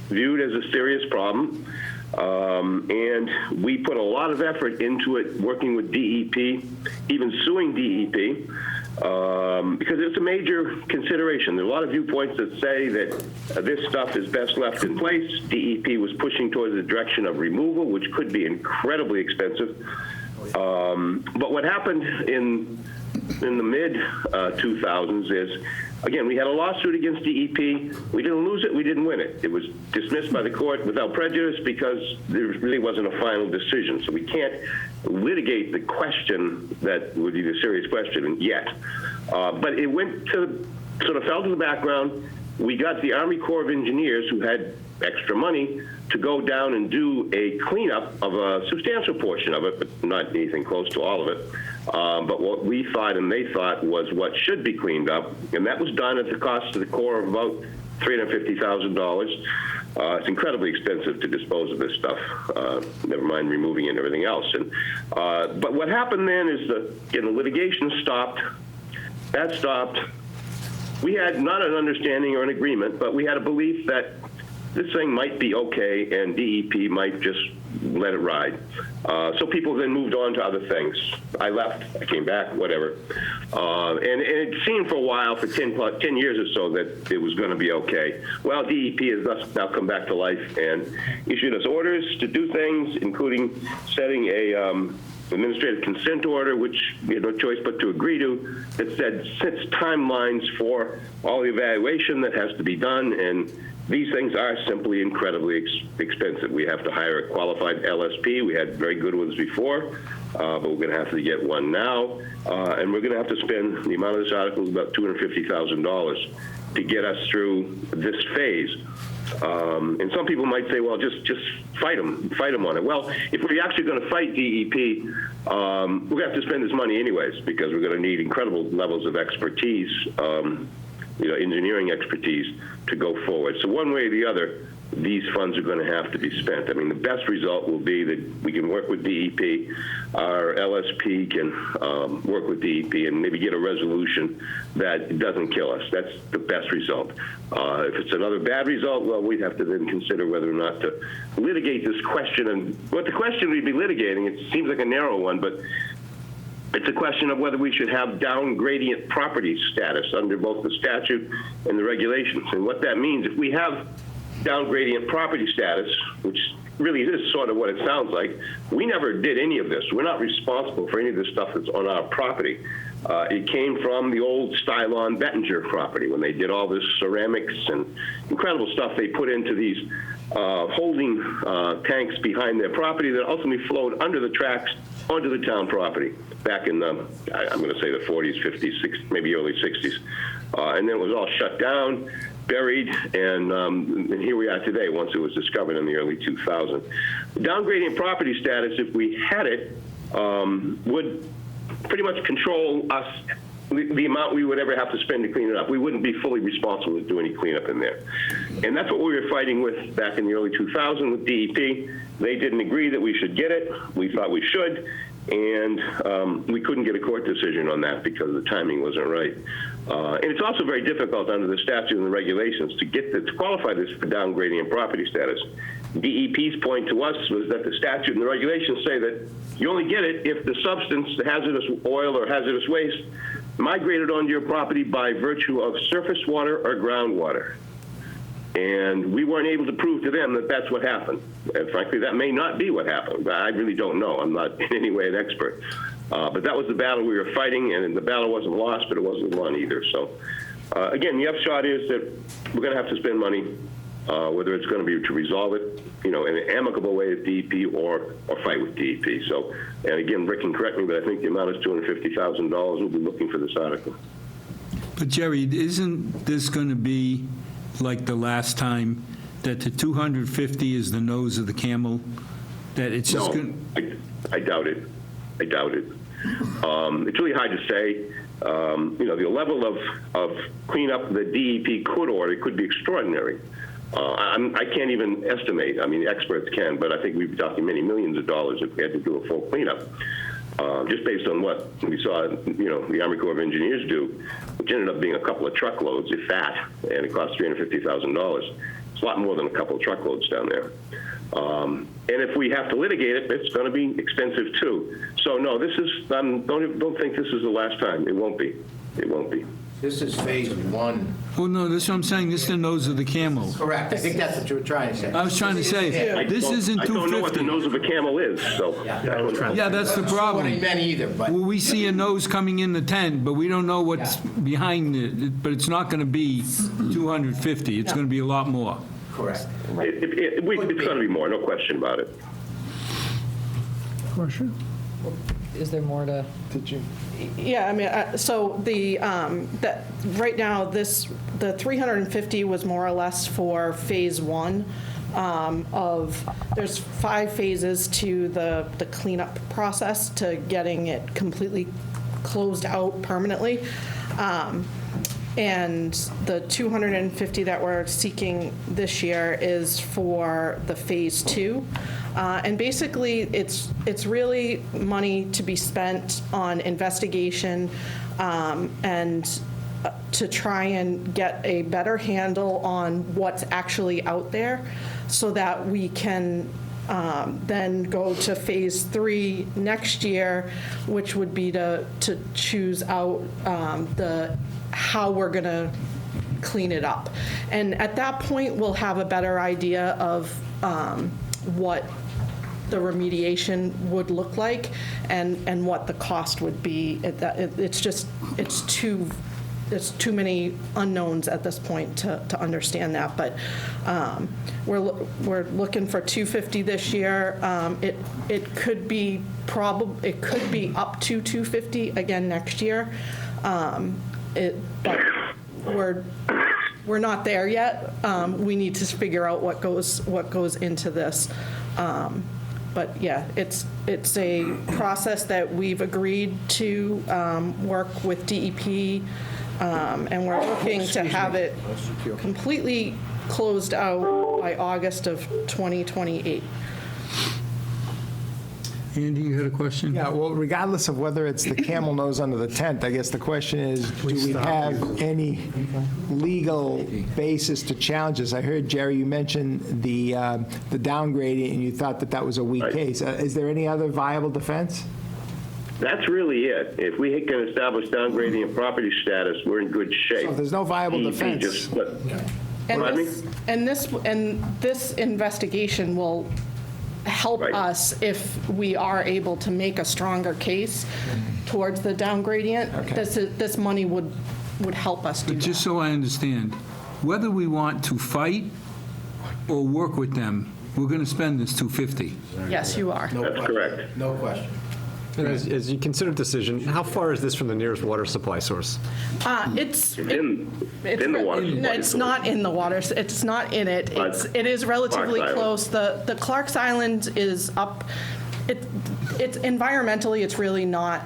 viewed as a serious problem. And we put a lot of effort into it, working with DEP, even suing DEP, because it's a major consideration. There are a lot of viewpoints that say that this stuff is best left in place. DEP was pushing towards the direction of removal, which could be incredibly expensive. But what happened in the mid 2000s is, again, we had a lawsuit against DEP. We didn't lose it. We didn't win it. It was dismissed by the court without prejudice because there really wasn't a final decision. So we can't litigate the question that would be the serious question yet. But it went to, sort of fell to the background. We got the Army Corps of Engineers, who had extra money, to go down and do a cleanup of a substantial portion of it, but not anything close to all of it. But what we thought and they thought was what should be cleaned up, and that was done at the cost to the Corps of about $350,000. It's incredibly expensive to dispose of this stuff, never mind removing it and everything else. And but what happened then is the litigation stopped. That stopped. We had not an understanding or an agreement, but we had a belief that this thing might be okay and DEP might just let it ride. So people then moved on to other things. I left, I came back, whatever. And it seemed for a while, for 10 years or so, that it was going to be okay. Well, DEP has thus now come back to life and issued us orders to do things, including setting a administrative consent order, which we had no choice but to agree to, that sets timelines for all the evaluation that has to be done, and these things are simply incredibly expensive. We have to hire a qualified LSP. We had very good ones before, but we're going to have to get one now, and we're going to have to spend, the amount of this article is about $250,000 to get us through this phase. And some people might say, well, just fight them on it. Well, if we're actually going to fight DEP, we're going to have to spend this money anyways, because we're going to need incredible levels of expertise, engineering expertise, to go forward. So one way or the other, these funds are going to have to be spent. I mean, the best result will be that we can work with DEP, our LSP can work with DEP and maybe get a resolution that doesn't kill us. That's the best result. If it's another bad result, well, we'd have to then consider whether or not to litigate this question. And what the question we'd be litigating, it seems like a narrow one, but it's a question of whether we should have down gradient property status under both the statute and the regulations. And what that means, if we have down gradient property status, which really is sort of what it sounds like, we never did any of this. We're not responsible for any of this stuff that's on our property. It came from the old Stylon Bettinger property when they did all this ceramics and incredible stuff they put into these holding tanks behind their property that ultimately flowed under the tracks onto the town property back in I'm going to say the 40s, 50s, 60s, maybe early 60s. And then it was all shut down, buried, and here we are today once it was discovered in the early 2000s. Downgradient property status, if we had it, would pretty much control us, the amount we would ever have to spend to clean it up. We wouldn't be fully responsible to do any cleanup in there. And that's what we were fighting with back in the early 2000s with DEP. They didn't agree that we should get it. We thought we should. And we couldn't get a court decision on that because the timing wasn't right. And it's also very difficult under the statute and the regulations to qualify this for downgradient property status. DEP's point to us was that the statute and the regulations say that you only get it if the substance, the hazardous oil or hazardous waste, migrated onto your property by virtue of surface water or groundwater. And we weren't able to prove to them that that's what happened. And frankly, that may not be what happened. I really don't know. I'm not in any way an expert. But that was the battle we were fighting, and the battle wasn't lost, but it wasn't won either. So, again, the upshot is that we're going to have to spend money. whether it's going to be to resolve it, in an amicable way with DEP or fight with DEP. So, and again, Rick can correct me, but I think the amount is $250,000. We'll be looking for this article. But Jerry, isn't this going to be like the last time, that the 250 is the nose of the camel? That it's just going to... I doubt it. I doubt it. It's really hard to say. The level of cleanup the DEP could order could be extraordinary. I can't even estimate. I mean, experts can, but I think we'd be talking many millions of dollars if we had to do a full cleanup. Just based on what we saw, the Army Corps of Engineers do, which ended up being a couple of truckloads, if that, and it cost $350,000. It's a lot more than a couple of truckloads down there. And if we have to litigate it, it's going to be expensive too. So no, this is, don't think this is the last time. It won't be. It won't be. This is phase one. Well, no, that's what I'm saying, this is the nose of the camel. Correct. I think that's what you were trying to say. I was trying to say, this isn't 250. I don't know what the nose of a camel is, so. Yeah, that's the problem. That's what I meant either, but. Well, we see a nose coming in the tent, but we don't know what's behind it, but it's not going to be 250, it's going to be a lot more. Correct. It's going to be more, no question about it. Question? Is there more to? Did you? Yeah, I mean, so that right now, the 350 was more or less for phase one there's 5 phases to the cleanup process to getting it completely closed out permanently. And the 250 that we're seeking this year is for the phase 2. And basically, it's really money to be spent on investigation and to try and get a better handle on what's actually out there so that we can then go to phase 3 next year, which would be to choose out how we're going to clean it up. And at that point, we'll have a better idea of what the remediation would look like and what the cost would be. It's too many unknowns at this point to understand that. But we're looking for 250 this year. It could be up to 250 again next year. But we're not there yet. We need to figure out what goes into this. But yeah, it's a process that we've agreed to work with DEP, and we're looking to have it completely closed out by August of 2028. Andy, you had a question? Yeah, well, regardless of whether it's the camel nose under the tent, I guess the question is, do we have any legal basis to challenge this? I heard, Jerry, you mentioned the downgrading, and you thought that was a weak case. Is there any other viable defense? That's really it. If we can establish downgrading and property status, we're in good shape. So if there's no viable defense. And this investigation will help us if we are able to make a stronger case towards the down gradient. This money would help us do that. Just so I understand, whether we want to fight or work with them, we're going to spend this 250. Yes, you are. That's correct. No question. And as you consider decision, how far is this from the nearest water supply source? It's in the water supply. No, it's not in the water. It's not in it. It is relatively close. The Clarks Island is up. It's environmentally, it's really not.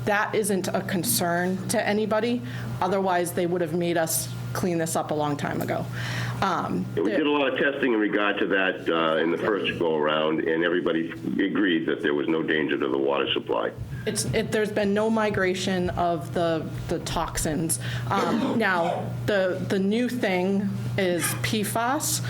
That isn't a concern to anybody. Otherwise, they would have made us clean this up a long time ago. We did a lot of testing in regard to that in the first go-around, and everybody agreed that there was no danger to the water supply. There's been no migration of the toxins. Now, the new thing is PFAS.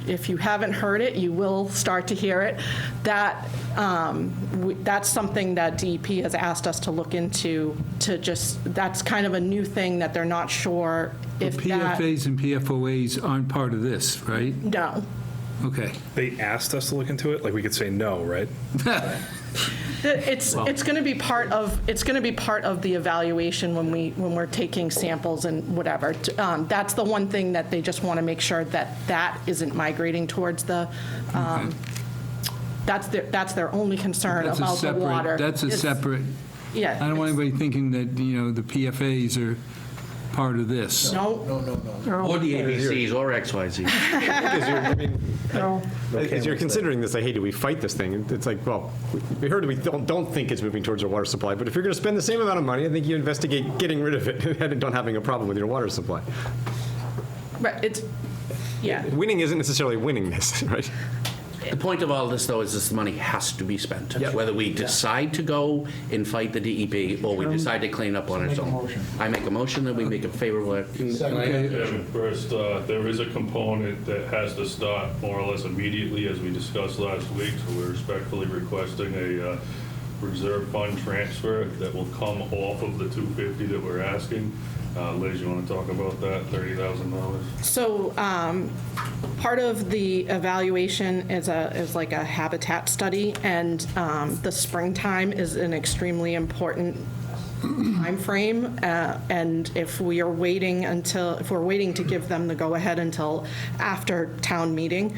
If you haven't heard it, you will start to hear it. That's something that DEP has asked us to look into. That's kind of a new thing that they're not sure if PFAs and PFOAs aren't part of this, right? No. Okay. They asked us to look into it, like we could say no, right? It's going to be part of, the evaluation when we're taking samples and whatever. That's the one thing that they just want to make sure that isn't migrating towards the, that's their only concern That's a about the separate- water. That's a It's- separate, Yeah. I don't want anybody thinking that, the PFAs are part of this. No, Or the ABCs or XYZ. As you're considering this, like, hey, do we fight this thing? It's like, well, we heard we don't think it's moving towards our water supply, but if you're going to spend the same amount of money, I think you investigate getting rid of it and don't having a problem with your water supply. right, yeah. Winning isn't necessarily winning this, right? The point of all this, though, is this money has to be spent. Yep. Whether we decide to go and fight the DEP or we decide to clean up on its own. I make a motion that we make a favorable. First, there is a component that has to start more or less immediately, as we discussed last week, so we're respectfully requesting a reserve fund transfer that will come off of the $250 that we're asking. Liz, you want to talk about that, $30,000? So part of the evaluation is like a habitat study, and the springtime is an extremely important timeframe. And if we're waiting to give them the go-ahead until after town meeting,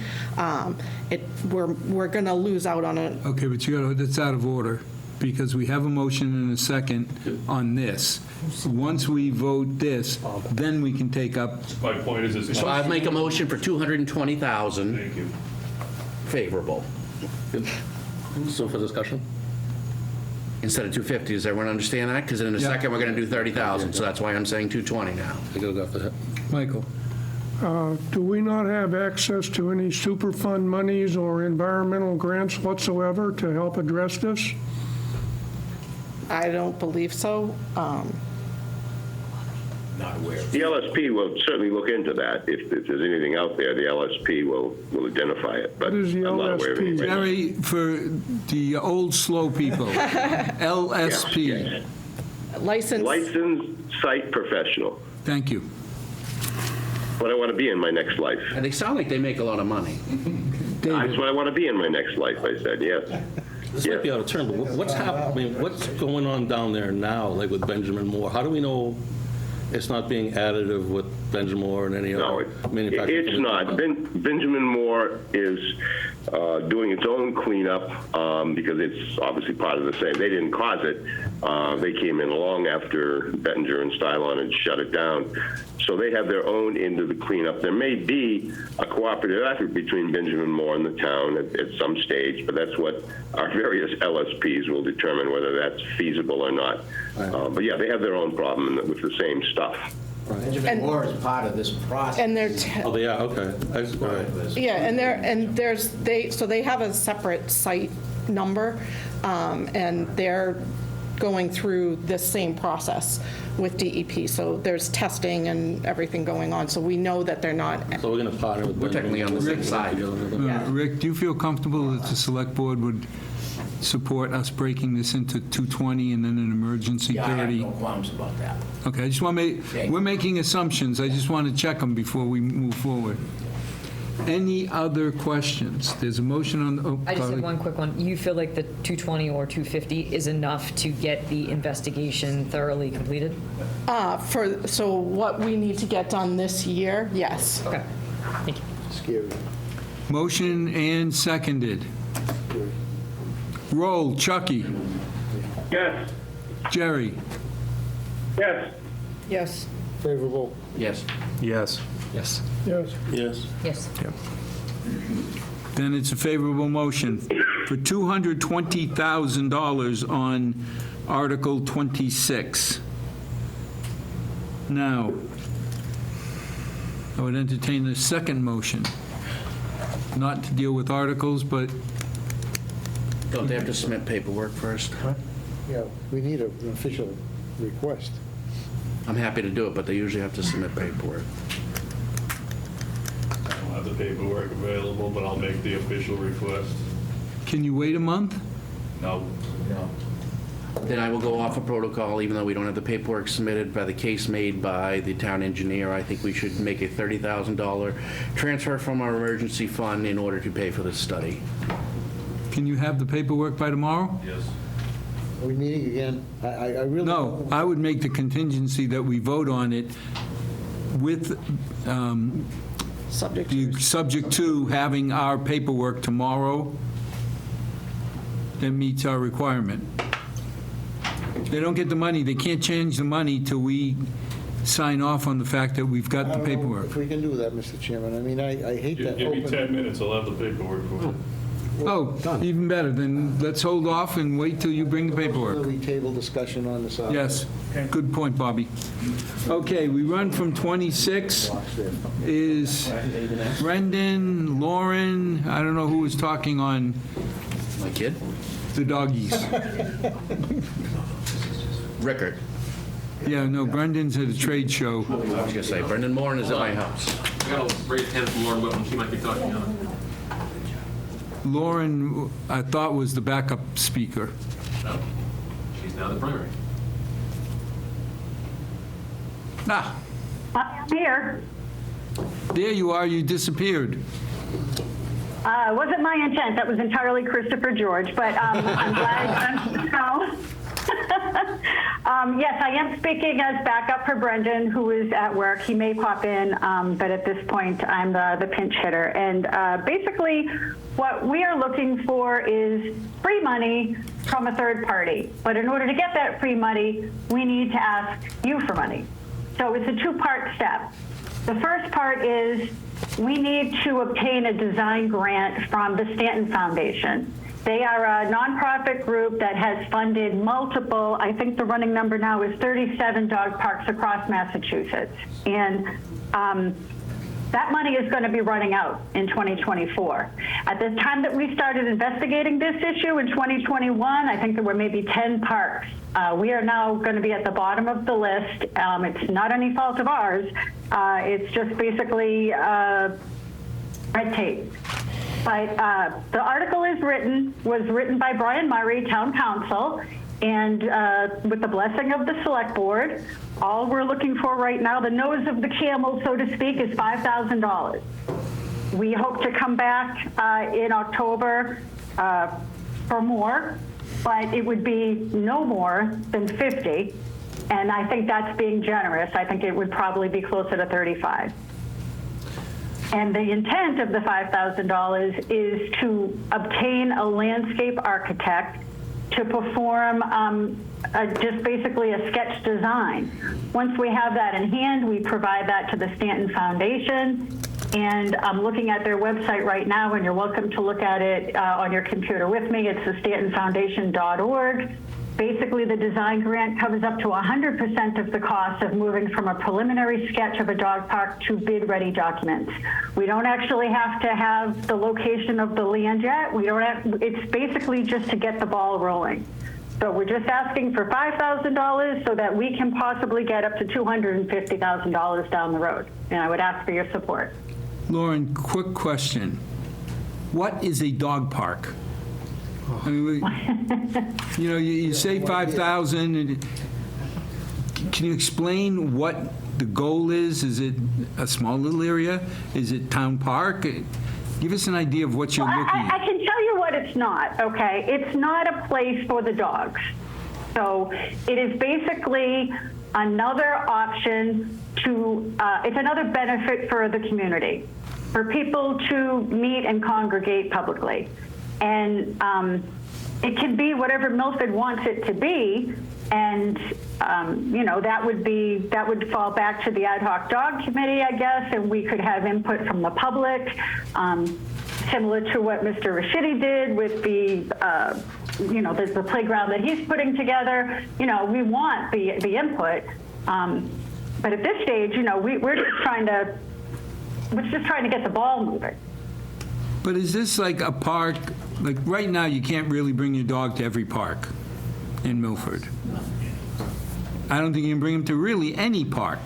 we're going to lose out on it. Okay, but that's out of order, because we have a motion and a second on this. Once we vote this, then we can take up, My point is, it's So I not, make a motion for $220,000 thank you. favorable So for discussion? instead of 250. Does everyone understand that? Because in a second, we're going to do 30,000, so that's why I'm saying 220 now. I gotta go after that. Michael. Do we not have access to any Superfund monies or environmental grants whatsoever to help address this? I don't believe so. Not aware of The LSP will certainly look into that. If there's anything out there, the LSP will identify it, but What is the I'm not aware of LSP? anything. Jerry, for the old slow people, LSP. Yes. License. Licensed site professional. Thank you. What I want to be in my next life. And they sound like they make a lot of money. That's what I want to be in my next life, I said, yes. This might be out of turn, but what's happening, what's going on down there now, like with Benjamin Moore? How do we know it's not being additive with Benjamin Moore and any No, other manufacturing? it's not. Benjamin Moore is doing its own cleanup because it's obviously part of the same. They didn't cause it. They came in long after Bettinger and Stylon had shut it down. So they have their own end of the cleanup. There may be a cooperative effort between Benjamin Moore and the town at some stage, but that's what our various LSPs will determine whether that's feasible or not. But yeah, they have their own problem with the same stuff. Benjamin Moore is part of this process. And they're, Oh, they are, okay. All right. yeah, so they have a separate site number, and they're going through this same process with DEP. So there's testing and everything going on, so we know that they're not. So we're going to partner with We're technically on the same side. Yeah. Rick, do you feel comfortable that the select board would support us breaking this into 220 and then an emergency Yeah, I have 30? no qualms about that. Okay, I just want to we're making assumptions. I just want to check them before we move forward. Any other questions? There's a motion on, I just Carly? have one quick one. You feel like the 220 or 250 is enough to get the investigation thoroughly completed? So what we need to get done this year, yes. Okay, thank you. Scary. Motion and seconded. Roll, Chucky. Yes. Jerry. Yes. Yes. Favorable. Yes. Yes. Yes. Yes. Yes. Yes. Then it's a favorable motion for $220,000 on Article 26. Now, I would entertain the second motion, not to deal with articles, but Don't they have to submit paperwork first? Yeah, we need an official request. I'm happy to do it, but they usually have to submit paperwork. I don't have the paperwork available, but I'll make the official request. can you wait a month? No. Then I will go off a protocol, even though we don't have the paperwork submitted by the case made by the town engineer. I think we should make a $30,000 transfer from our emergency fund in order to pay for this study. Can you have the paperwork by tomorrow? Yes. Are we meeting again? I really. No, I would make the contingency that we vote on it with, subject to having our paperwork tomorrow that meets our requirement. They don't get the money, they can't change the money till we sign off on the fact that we've got I the don't know paperwork. if we can do that, Mr. Chairman. I mean, I hate Give that me open. 10 minutes, I'll have the paperwork for you. Oh, even better, then let's hold off and wait till you bring the paperwork. We table discussion on this. article. Yes, good point, Bobby. Okay, we run from 26 is Brendan, Lauren, I don't know who was talking on My kid? the doggies. Rickard. Yeah, no, Brendan's at a trade show. I was going to say, Brendan Moran is at my house. I got a raised hand from Lauren Whitman, she might be talking on it. Lauren, I thought, was the backup speaker. No, she's now the primary. Ah, I'm here. there you are, you disappeared. Wasn't my intent. That was entirely Christopher George, but I'm glad I'm yes, I am speaking as backup for Brendan, who is at work. He may pop in, but at this point, I'm the pinch hitter. And basically, what we are looking for is free money from a third party. But in order to get that free money, we need to ask you for money. So it's a two-part step. The first part is we need to obtain a design grant from the Stanton Foundation. They are a nonprofit group that has funded multiple, I think the running number now is 37 dog parks across Massachusetts. And that money is going to be running out in 2024. At the time that we started investigating this issue in 2021, I think there were maybe 10 parks. We are now going to be at the bottom of the list. It's not any fault of ours. It's just basically red tape. But the article was written by Brian Murray, Town Council, and with the blessing of the Select Board. All we're looking for right now, the nose of the camel, so to speak, is $5,000. We hope to come back in October for more, but it would be no more than 50, and I think that's being generous. I think it would probably be closer to 35. And the intent of the $5,000 is to obtain a landscape architect to perform just basically a sketch design. Once we have that in hand, we provide that to the Stanton Foundation. And I'm looking at their website right now, and you're welcome to look at it on your computer with me. It's the stantonfoundation.org. Basically, the design grant covers up to 100% of the cost of moving from a preliminary sketch of a dog park to bid-ready documents. We don't actually have to have the location of the land yet. It's basically just to get the ball rolling. So we're just asking for $5,000 so that we can possibly get up to $250,000 down the road. And I would ask for your support. Lauren, quick question. What is a dog park? I mean, you say 5,000. and Can you explain what the goal is? Is it a small little area? Is it town park? Give us an idea of what you're looking at. I can tell you what it's not, okay? It's not a place for the dogs. So it is basically another option to, it's another benefit for the community, for people to meet and congregate publicly. And it can be whatever Milford wants it to be, and that would fall back to the ad hoc dog committee, I guess, and we could have input from the public, similar to what Mr. Rashidi did with the playground that he's putting together. We want the input, but at this stage, we're just trying to get the ball moving. But is this like a park, like right now you can't really bring your dog to every park in Milford. I don't think you can bring him to really any park.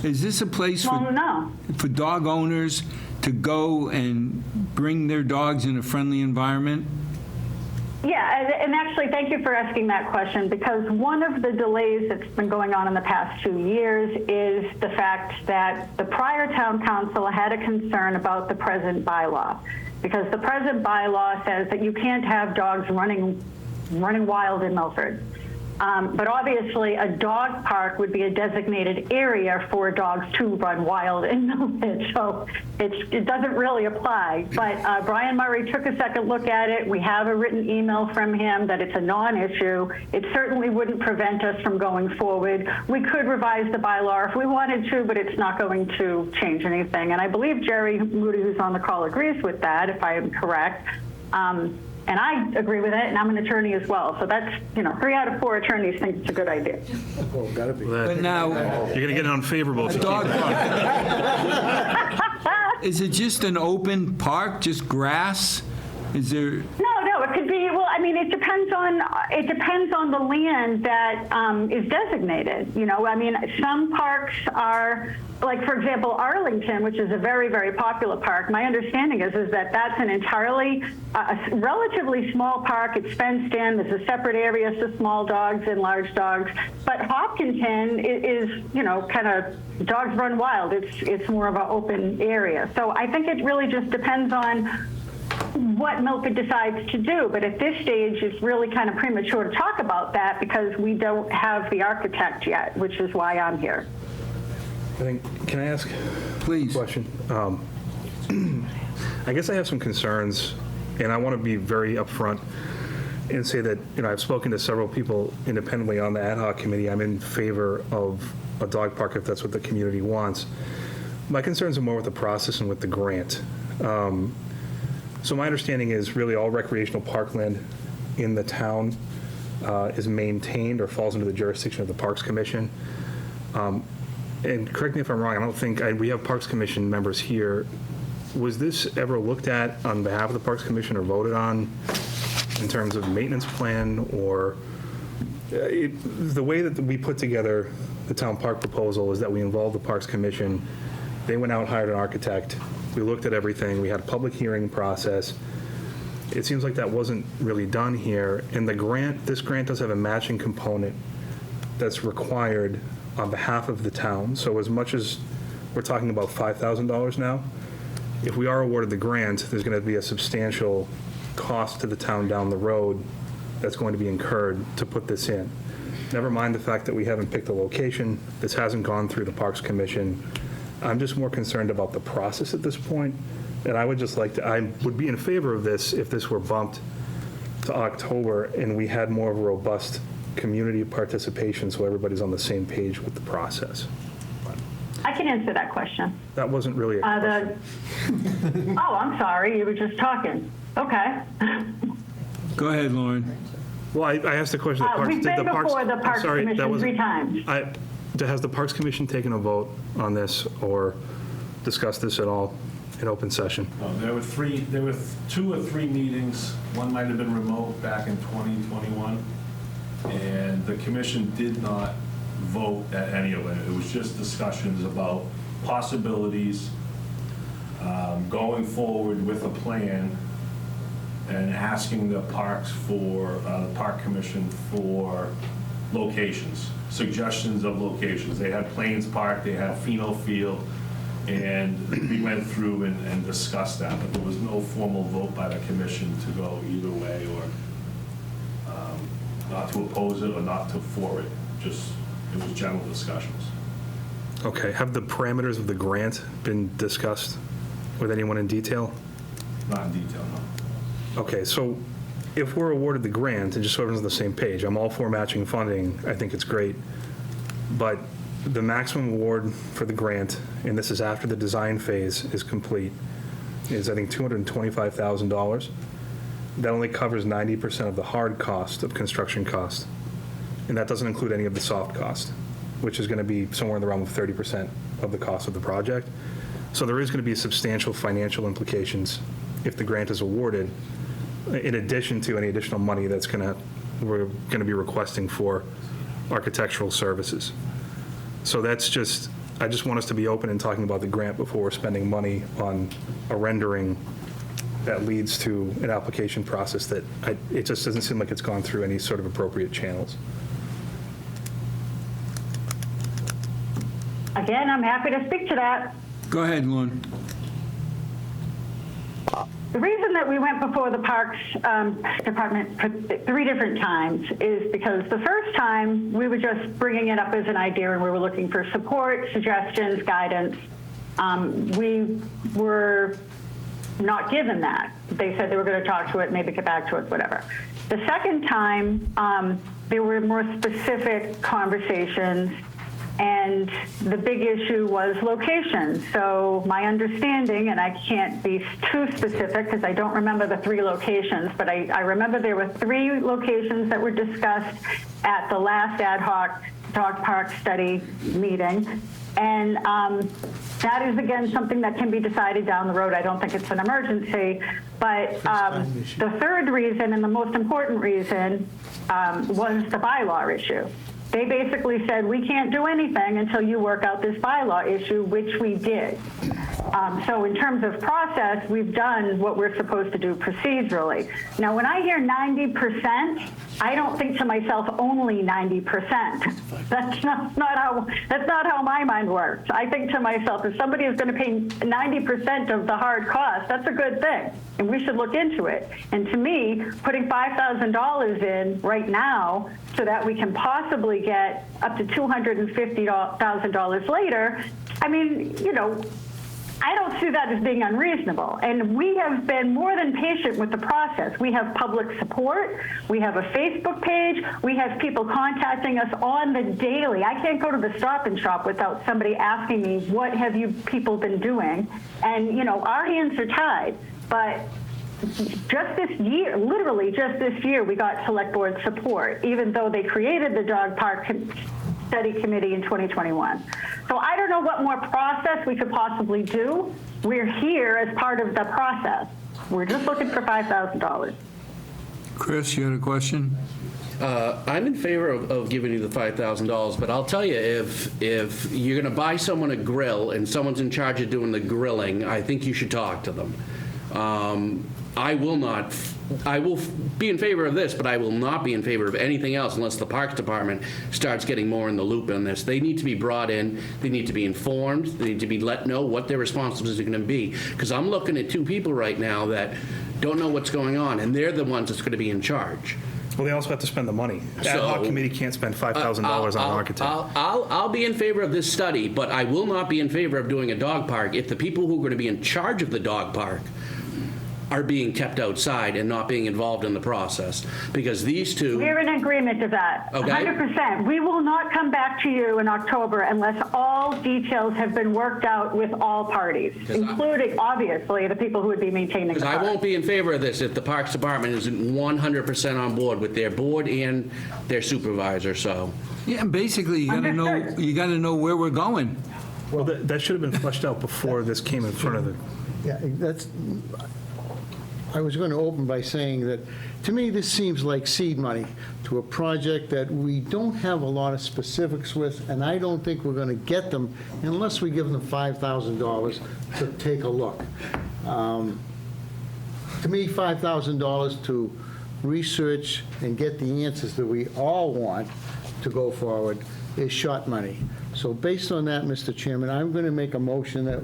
Is this a place for dog owners to go and bring their dogs in a friendly environment? Yeah, and actually, thank you for asking that question, because one of the delays that's been going on in the past 2 years is the fact that the prior town council had a concern about the present bylaw, because the present bylaw says that you can't have dogs running running wild in Milford. But obviously, a dog park would be a designated area for dogs to run wild in Milford, so it doesn't really apply. But Brian Murray took a second look at it. We have a written email from him that it's a non-issue. It certainly wouldn't prevent us from going forward. We could revise the bylaw if we wanted to, but it's not going to change anything. And I believe Jerry Moody, who's on the call, agrees with that, if I am correct. And I agree with it, and I'm an attorney as well. So that's, 3 out of 4 attorneys think it's a good idea. Well, gotta be. But now, You're going to get unfavorable if you keep dog going. park, is it just an open park, just grass? Is there, No, it could be, well, I mean, it depends on the land that is designated. Some parks are, like, for example, Arlington, which is a very, very popular park. My understanding is that that's an entirely, a relatively small park. It's fenced in. There's a separate area for small dogs and large dogs. But Hopkinton is kind of, dogs run wild. It's more of an open area. So I think it really just depends on what Milford decides to do, but at this stage, it's really kind of premature to talk about that because we don't have the architect yet, which is why I'm here. Can I ask please, a question? I guess I have some concerns, and I want to be very upfront and say that, I've spoken to several people independently on the ad hoc committee. I'm in favor of a dog park if that's what the community wants. My concerns are more with the process and with the grant. So my understanding is really all recreational parkland in the town is maintained or falls into the jurisdiction of the Parks Commission. And correct me if I'm wrong, I don't think, we have Parks Commission members here. Was this ever looked at on behalf of the Parks Commission or voted on in terms of maintenance plan or the way that we put together the town park proposal is that we involved the Parks Commission. They went out and hired an architect. We looked at everything. We had a public hearing process. It seems like that wasn't really done here. And this grant does have a matching component that's required on behalf of the town. So as much as we're talking about $5,000 now, if we are awarded the grant, there's going to be a substantial cost to the town down the road that's going to be incurred to put this in. Never mind the fact that we haven't picked a location. This hasn't gone through the Parks Commission. I'm just more concerned about the process at this point, and I would be in favor of this if this were bumped to October and we had more of a robust community participation so everybody's on the same page with the process. I can answer that question. That wasn't really a question. Oh, I'm sorry, you were just talking. Okay. go ahead, Lauren. Well, I asked the question. We've been before the Parks Commission 3 times. Has the Parks Commission taken a vote on this or discussed this at all in open session? There were 2 or 3 meetings. One might have been remote back in 2021. And the commission did not vote at any of it. It was just discussions about possibilities, going forward with a plan and asking the parks for, the Park Commission for locations, suggestions of locations. They had Plains Park, they had Pheno Field, and we went through and discussed that, but there was no formal vote by the commission to go either way or not to oppose it or not to for it. Just, it was general discussions. Okay. Have the parameters of the grant been discussed with anyone in detail? Not in detail, no. Okay, so if we're awarded the grant, and just so everyone's on the same page, I'm all for matching funding. I think it's great. But the maximum award for the grant, and this is after the design phase is complete, is I think $225,000. That only covers 90% of the hard cost of construction cost. And that doesn't include any of the soft cost, which is going to be somewhere in the realm of 30% of the cost of the project. So there is going to be substantial financial implications if the grant is awarded, in addition to any additional money we're going to be requesting for architectural services. So I just want us to be open in talking about the grant before we're spending money on a rendering that leads to an application process that it just doesn't seem like it's gone through any sort of appropriate channels. Again, I'm happy to speak to that. Go ahead, Lauren. The reason that we went before the Parks Department 3 different times is because the first time we were just bringing it up as an idea and we were looking for support, suggestions, guidance. We were not given that. They said they were going to talk to it, maybe get back to us, whatever. The second time, there were more specific conversations, and the big issue was location. So my understanding, and I can't be too specific because I don't remember the 3 locations, but I remember there were 3 locations that were discussed at the last ad hoc dog park study meeting. And that is, again, something that can be decided down the road. I don't think it's an emergency. But the third reason, and the most important reason, was the bylaw issue. They basically said, we can't do anything until you work out this bylaw issue, which we did. So in terms of process, we've done what we're supposed to do procedurally. Now, when I hear 90%, I don't think to myself only 90%. That's not how my mind works. I think to myself, if somebody is going to pay 90% of the hard cost, that's a good thing, and we should look into it. And to me, putting $5,000 in right now so that we can possibly get up to $250,000 later, I mean, you know, I don't see that as being unreasonable. And we have been more than patient with the process. We have public support. We have a Facebook page. We have people contacting us on the daily. I can't go to the Stop and Shop without somebody asking me, what have you people been doing? And, you know, our hands are tied. But just this year, literally just this year, we got select board support, even though they created the dog park study committee in 2021. So I don't know what more process we could possibly do. We're here as part of the process. We're just looking for $5,000. Chris, you had a question? I'm in favor of giving you the $5,000, but I'll tell you, if you're going to buy someone a grill and someone's in charge of doing the grilling, I think you should talk to them. I will be in favor of this, but I will not be in favor of anything else unless the Parks Department starts getting more in the loop on this. They need to be brought in, they need to be informed, they need to be let know what their responsibilities are going to be. Because I'm looking at 2 people right now that don't know what's going on, and they're the ones that's going to be in charge. Well, they also have to spend the money. The ad hoc committee can't spend $5,000 on an architect. I'll be in favor of this study, but I will not be in favor of doing a dog park if the people who are going to be in charge of the dog park are being kept outside and not being involved in the process. Because these 2... We're in agreement to that, okay. 100%. We will not come back to you in October unless all details have been worked out with all parties, including, obviously, the people who would be maintaining the Because park. I won't be in favor of this if the Parks Department isn't 100% on board with their board and their supervisor, so... Yeah, basically, you got to know where we're going. Well, that should have been fleshed out before this came in front of the... Yeah, that's, I was going to open by saying that, to me, this seems like seed money to a project that we don't have a lot of specifics with, and I don't think we're going to get them unless we give them $5,000 to take a look. To me, $5,000 to research and get the answers that we all want to go forward is short money. So based on that, Mr. Chairman, I'm going to make a motion that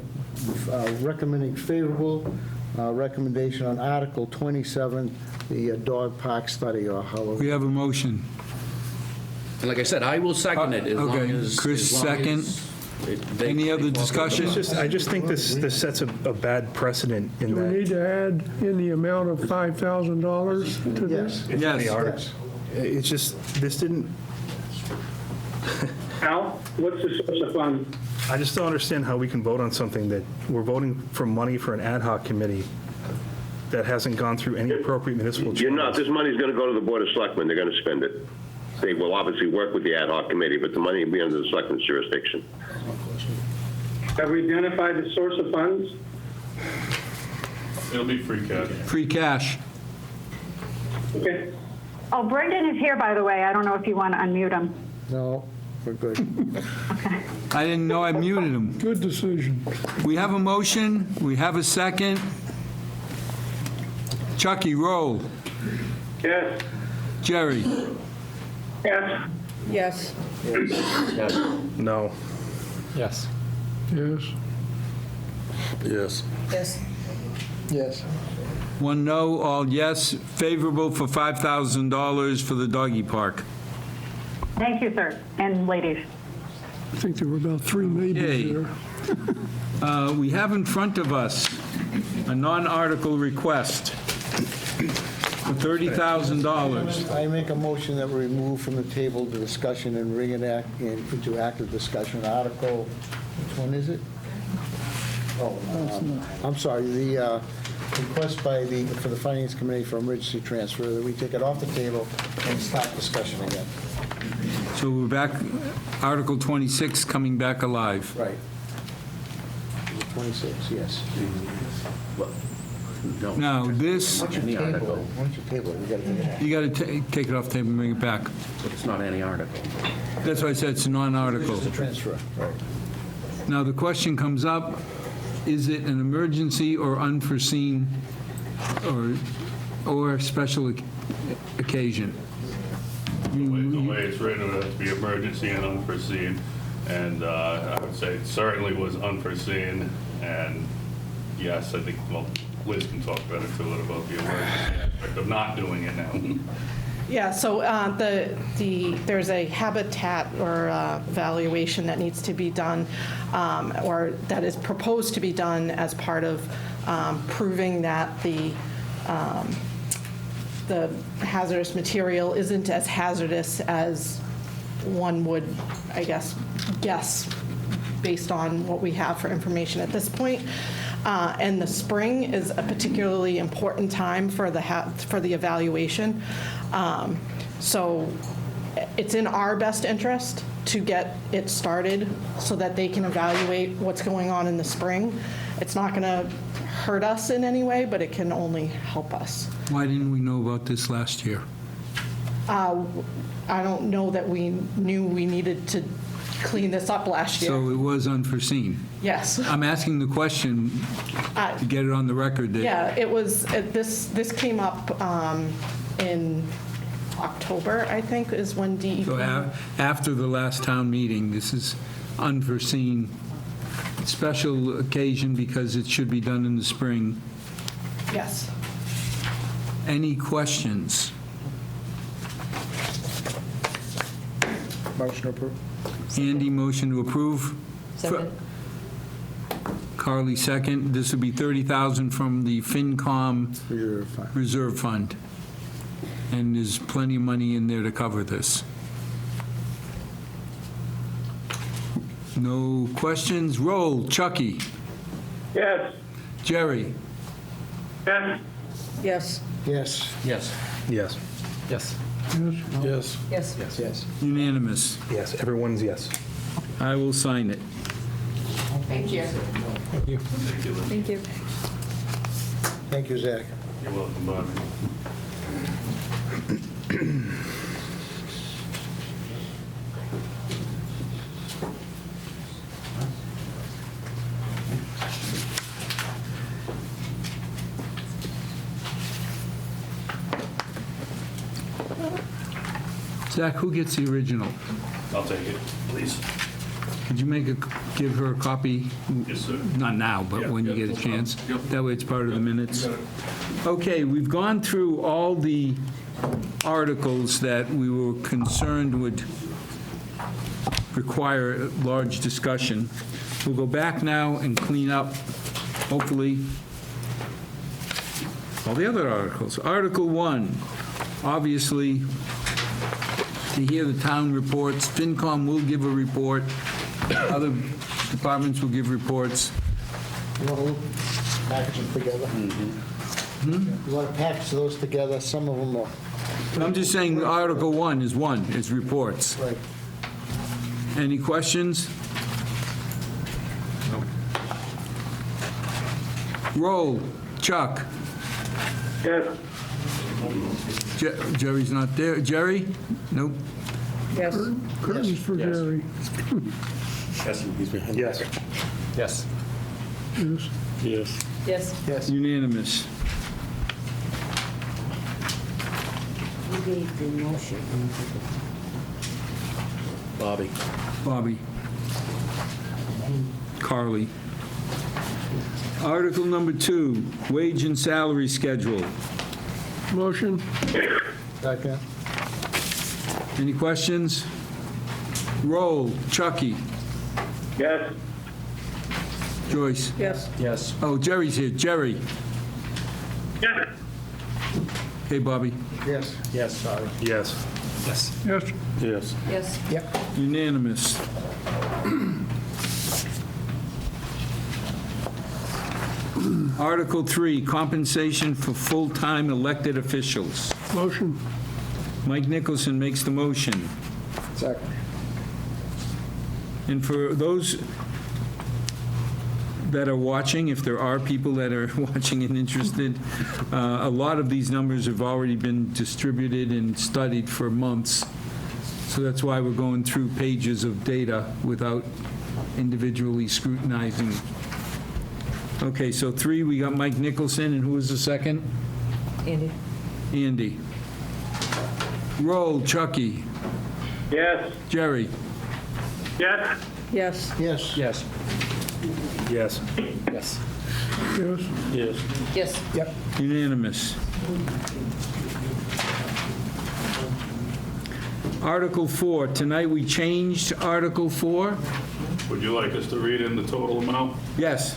recommending favorable recommendation on Article 27, the dog park study, or however. We have a motion. And like I said, I will second it as long Okay, as... Chris, as long second. as Any other discussion? I just think this sets a bad precedent in Do we that. need to add in the amount of $5,000 to this? It's in the article. It's just, this didn't... Al, what's the source of funds? I just don't understand how we can vote on something that we're voting for money for an ad hoc committee that hasn't gone through any appropriate municipal channels. You're not. This money's going to go to the Board of Selectmen. They're going to spend it. They will obviously work with the ad hoc committee, but the money will be under the Selectmen's jurisdiction. Have we identified the source of funds? It'll be free cash. Free cash. Okay. Oh, Brendan is here, by the way. I don't know if you want to unmute him. No, we're good. I didn't know I muted him. Good decision. We have a motion, we have a second. Chucky, roll. Yes. Jerry? Yes. Yes. No. Yes. Yes. Yes. Yes. Yes. One no, all yes. Favorable for $5,000 for the doggy park. Thank you, sir, and ladies. I think there were about 3 maybes Yay. there. We have in front of us a non-article request for $30,000. I make a motion that we remove from the table the discussion and bring it into active discussion. Article, which one is it? Oh, I'm sorry, the request for the Finance Committee for emergency transfer, that we take it off the table and start discussion again. So we're back, Article 26 coming back alive. Right. 26, yes. No. Now, this, Once you Any table, article. once you table it, you got to take it off. you got to take it off the table and bring it back. But it's not any article. That's why I said it's a non-article. It's a transfer, right. Now, the question comes up, is it an emergency or unforeseen or special occasion? The way it's written, it has to be emergency and unforeseen. And I would say it certainly was unforeseen. And yes, I think, well, Liz can talk better to it about the emergency aspect of not doing it now. Yeah, so there's a habitat or evaluation that needs to be done, or that is proposed to be done as part of proving that the hazardous material isn't as hazardous as one would, I guess based on what we have for information at this point. And the spring is a particularly important time for the evaluation. So it's in our best interest to get it started so that they can evaluate what's going on in the spring. It's not going to hurt us in any way, but it can only help us. Why didn't we know about this last year? I don't know that we knew we needed to clean this up last year. So it was unforeseen. Yes. I'm asking the question to get it on the record that. Yeah, it was, this came up in October, I think, is when DEP. So after the last town meeting, this is unforeseen, special occasion because it should be done in the spring. Yes. Any questions? Motion approved. Andy, motion to approve. Second. Carly, second. This would be $30,000 from the FinCom Reserve Fund. And there's plenty of money in there to cover this. No questions? Roll. Chucky. Yes. Jerry. Yes. Yes. Yes. Yes. Yes. Yes. Yes. Yes. Yes. Unanimous. Yes, everyone's yes. I will sign it. Thank you. Thank you. Thank you. Thank you, Zach. You're welcome, Bobby. Zach, who gets the original? I'll take it, please. Could you give her a copy? Yes, sir. Not now, but when you yeah, get a no chance. problem. Yep. That way it's part of the minutes. You got it. Okay, we've gone through all the articles that we were concerned would require a large discussion. We'll go back now and clean up, hopefully, all the other articles. Article 1, obviously, to hear the town reports. FinCom will give a report. Other departments will give reports. You want to package them together? You want to package those together? Some of them are. I'm just saying Article 1 is reports. Right. Any questions? Roll. Chuck. Yes. Jerry's not there. Jerry? Nope. Yes. Curtains for Jerry. Yes, he's behind. Yes. Yes. Yes. Yes. Yes. Yes. Unanimous. Who gave the motion? Bobby. Bobby. Carly. Article number 2, wage and salary schedule. Motion? Second. Any questions? Roll. Chucky. Yes. Joyce. Yes. Yes. Oh, Jerry's here. Jerry. Yes. Okay, Bobby. Yes. Yes, sorry. Yes. Yes. Yes. Yes. Yes. Yep. Unanimous. Article 3, compensation for full-time elected officials. Motion? Mike Nicholson makes the motion. Second. And for those that are watching, if there are people that are watching and interested, a lot of these numbers have already been distributed and studied for months. So that's why we're going through pages of data without individually scrutinizing. Okay, so 3, we got Mike Nicholson, and who was the second? Andy? Andy. Roll. Chucky. Yes. Jerry. Yes. Yes. Yes. Yes. Yes. Yes. Yes. Yes. Yes. Yep. Unanimous. Article 4, tonight we changed Article 4. Would you like us to read in the total amount? Yes.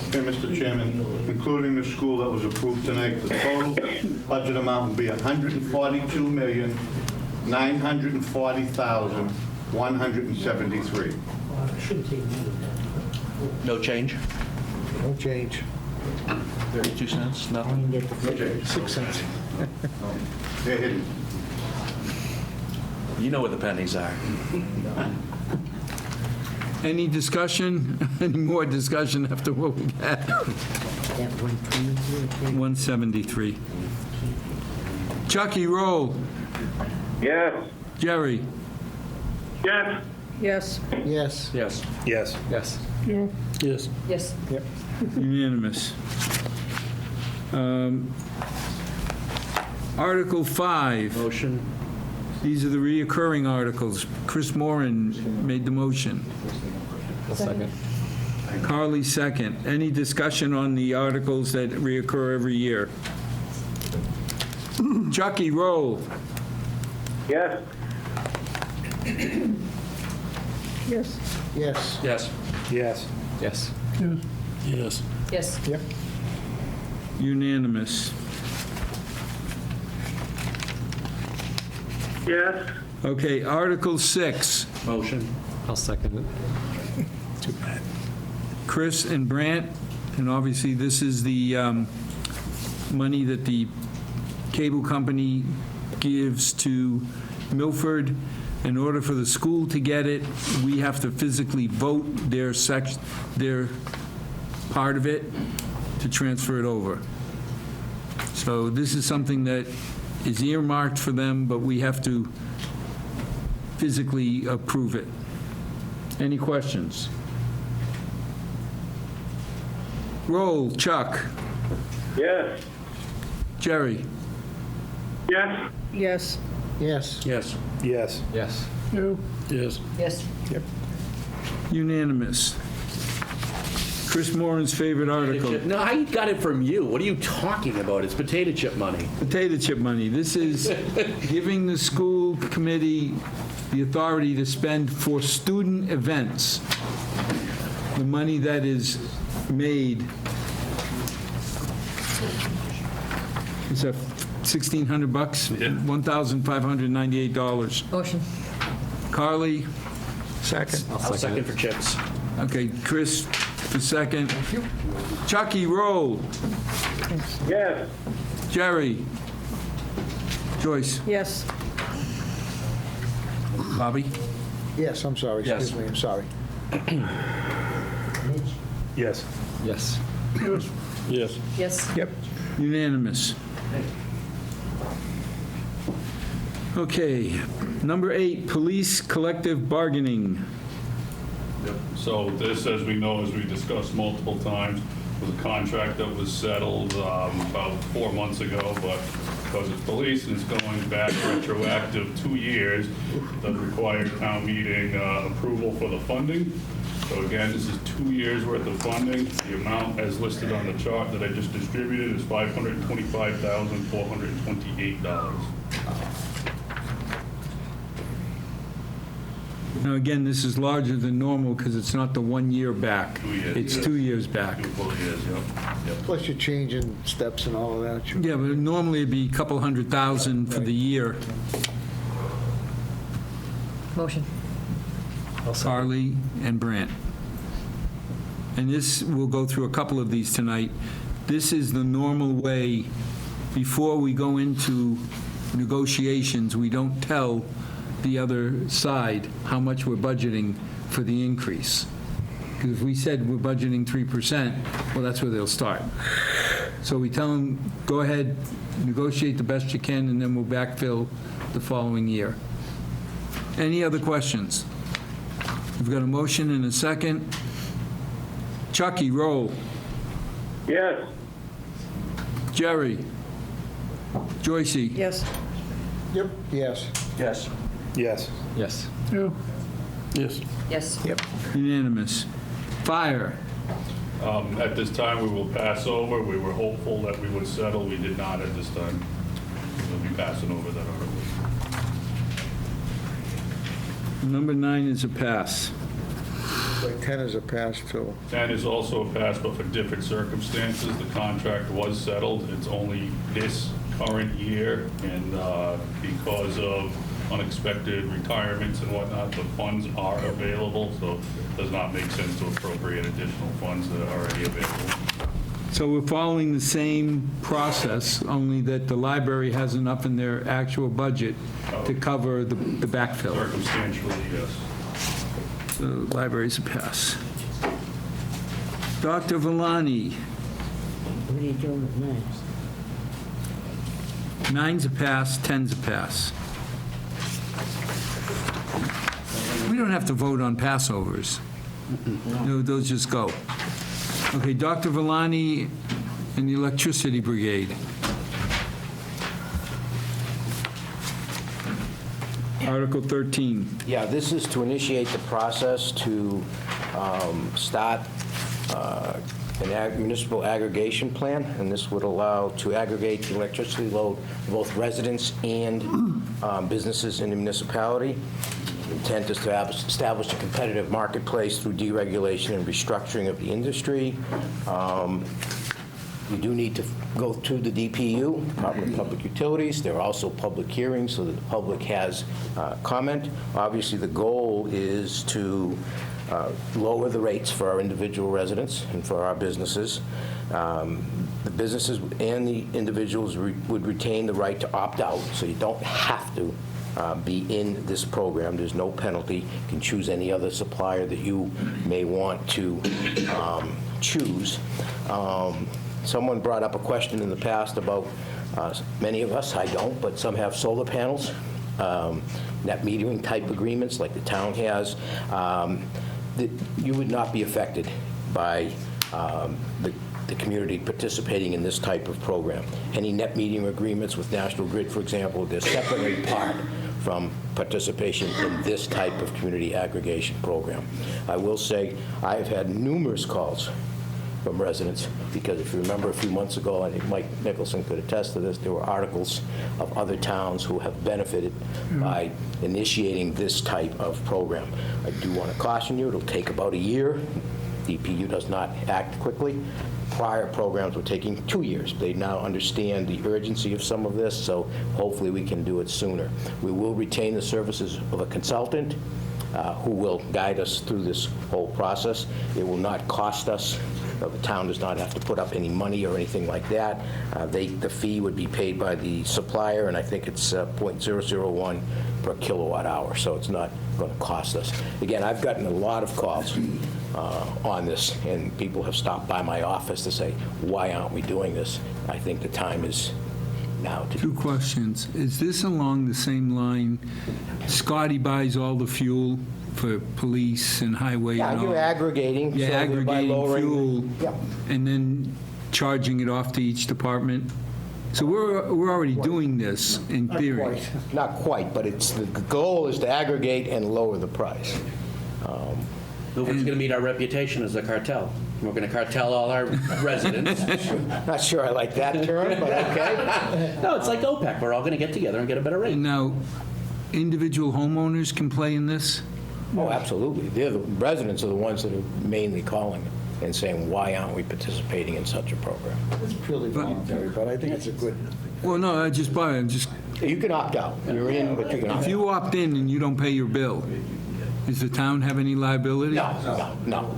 Okay, Mr. Chairman, including the school that was approved tonight, the total budget amount will be $142,940,173. No change? No change. 32 cents? Nothing? 6 cents. They're hidden. You know where the pennies are. Any discussion? Any more discussion after what we had? That 123. 173. Chucky, roll. Yes. Jerry. Yes. Yes. Yes. Yes. Yes. Yes. Yes. Yes. Yep. Unanimous. Article 5. Motion. These are the reoccurring articles. Chris Moran made the motion. Second. Carly, second. Any discussion on the articles that reoccur every year? Chucky, roll. Yes. Yes. Yes. Yes. Yes. Yes. Yes. Yes. Yep. Unanimous. Yes. Okay, Article 6. Motion. I'll second it. Too bad. Chris and Brandt, and obviously this is the money that the cable company gives to Milford. In order for the school to get it, we have to physically vote their part of it to transfer it over. So this is something that is earmarked for them, but we have to physically approve it. Any questions? Roll. Chuck. Yes. Jerry. Yes. Yes. Yes. Yes. Yes. Yes. No. Yes. Yes. Yep. Unanimous. Chris Moran's favorite article. No, I got it from you. What are you talking about? It's potato chip money. Potato chip money. This is giving the school committee the authority to spend for student events. The money that is made is a $1,600, $1,598. Motion. Carly? Second. I'll second for chips. Okay, Chris for second. Chucky, roll. Yes. Jerry? Joyce? Yes. Bobby? Yes, I'm sorry, excuse me, I'm sorry. Yes. Yes. Yes. Yes. Yep. Unanimous. Okay, number 8, police collective bargaining. So this, as we know, as we discussed multiple times, was a contract that was settled about 4 months ago, but because it's police and it's going back retroactive 2 years, it does require town meeting approval for the funding. So again, this is 2 years' worth of funding. The amount as listed on the chart that I just distributed is $525,428. Now, again, this is larger than normal because it's not the 1 year back. 2 years. It's 2 years back. 2 full years, yep. Plus you're changing steps and all of that. Yeah, but normally it'd be a couple $100,000 for the year. Motion. Harley and Brandt. And this, we'll go through a couple of these tonight. This is the normal way, before we go into negotiations, we don't tell the other side how much we're budgeting for the increase. Because if we said we're budgeting 3%, well, that's where they'll start. So we tell them, go ahead, negotiate the best you can, and then we'll backfill the following year. Any other questions? We've got a motion and a second. Chucky, roll. Yes. Jerry? Joycey? Yes. Yep. Yes. Yes. Yes. Yes. Yeah. Yes. Yes. Yep. Unanimous. Fire? At this time, we will pass over. We were hopeful that we would settle. We did not at this time. We'll be passing over that article. Number 9 is a pass. Like 10 is a pass, too. 10 is also a pass, but for different circumstances. The contract was settled. It's only this current year, and because of unexpected retirements and whatnot, the funds are available, so it does not make sense to appropriate additional funds that are already available. So we're following the same process, only that the library has enough in their actual budget to cover the backfill. Circumstantially, yes. The library's a pass. Dr. Valani? What are you doing with mine? 9's a pass, 10's a pass. We don't have to vote on passovers. No, those just go. Okay, Dr. Valani and the Electricity Brigade. Article 13. Yeah, this is to initiate the process to start an municipal aggregation plan, and this would allow to aggregate the electricity load for both residents and businesses in the municipality. The intent is to establish a competitive marketplace through deregulation and restructuring of the industry. You do need to go to the DPU, Department of Public Utilities. There are also public hearings so that the public has comment. Obviously, the goal is to lower the rates for our individual residents and for our businesses. The businesses and the individuals would retain the right to opt out, so you don't have to be in this program. There's no penalty. You can choose any other supplier that you may want to choose. Someone brought up a question in the past about, many of us, I don't, but some have solar panels, net metering type agreements like the town has. You would not be affected by the community participating in this type of program. Any net metering agreements with National Grid, for example, they're separately apart from participation in this type of community aggregation program. I will say I've had numerous calls from residents, because if you remember a few months ago, I think Mike Nicholson could attest to this, there were articles of other towns who have benefited by initiating this type of program. I do want to caution you, it'll take about a year. DPU does not act quickly. Prior programs were taking 2 years. They now understand the urgency of some of this, so hopefully we can do it sooner. We will retain the services of a consultant who will guide us through this whole process. It will not cost us. The town does not have to put up any money or anything like that. The fee would be paid by the supplier, and I think it's .001 per kilowatt hour, so it's not going to cost us. Again, I've gotten a lot of calls on this, and people have stopped by my office to say, why aren't we doing this? I think the time is now to do. 2 questions. Is this along the same line? Scotty buys all the fuel for police and highway and all? Yeah, you're aggregating. You're so by aggregating lowering- fuel Yeah. and then charging it off to each department? So we're already doing this in theory. Not quite, but it's, the goal is to aggregate and lower the price. We're going to meet our reputation as a cartel. We're going to cartel all our residents. Not sure I like that term, but okay. No, it's like OPEC. We're all going to get together and get a better rate. Now, individual homeowners can play in this? Oh, absolutely. The residents are the ones that are mainly calling and saying, why aren't we participating in such a program? It's purely voluntary, but I think it's a good. Well, no, I just buy it. You can opt out. You're in, but you can opt If out. you opt in and you don't pay your bill, does the town have any liability? No.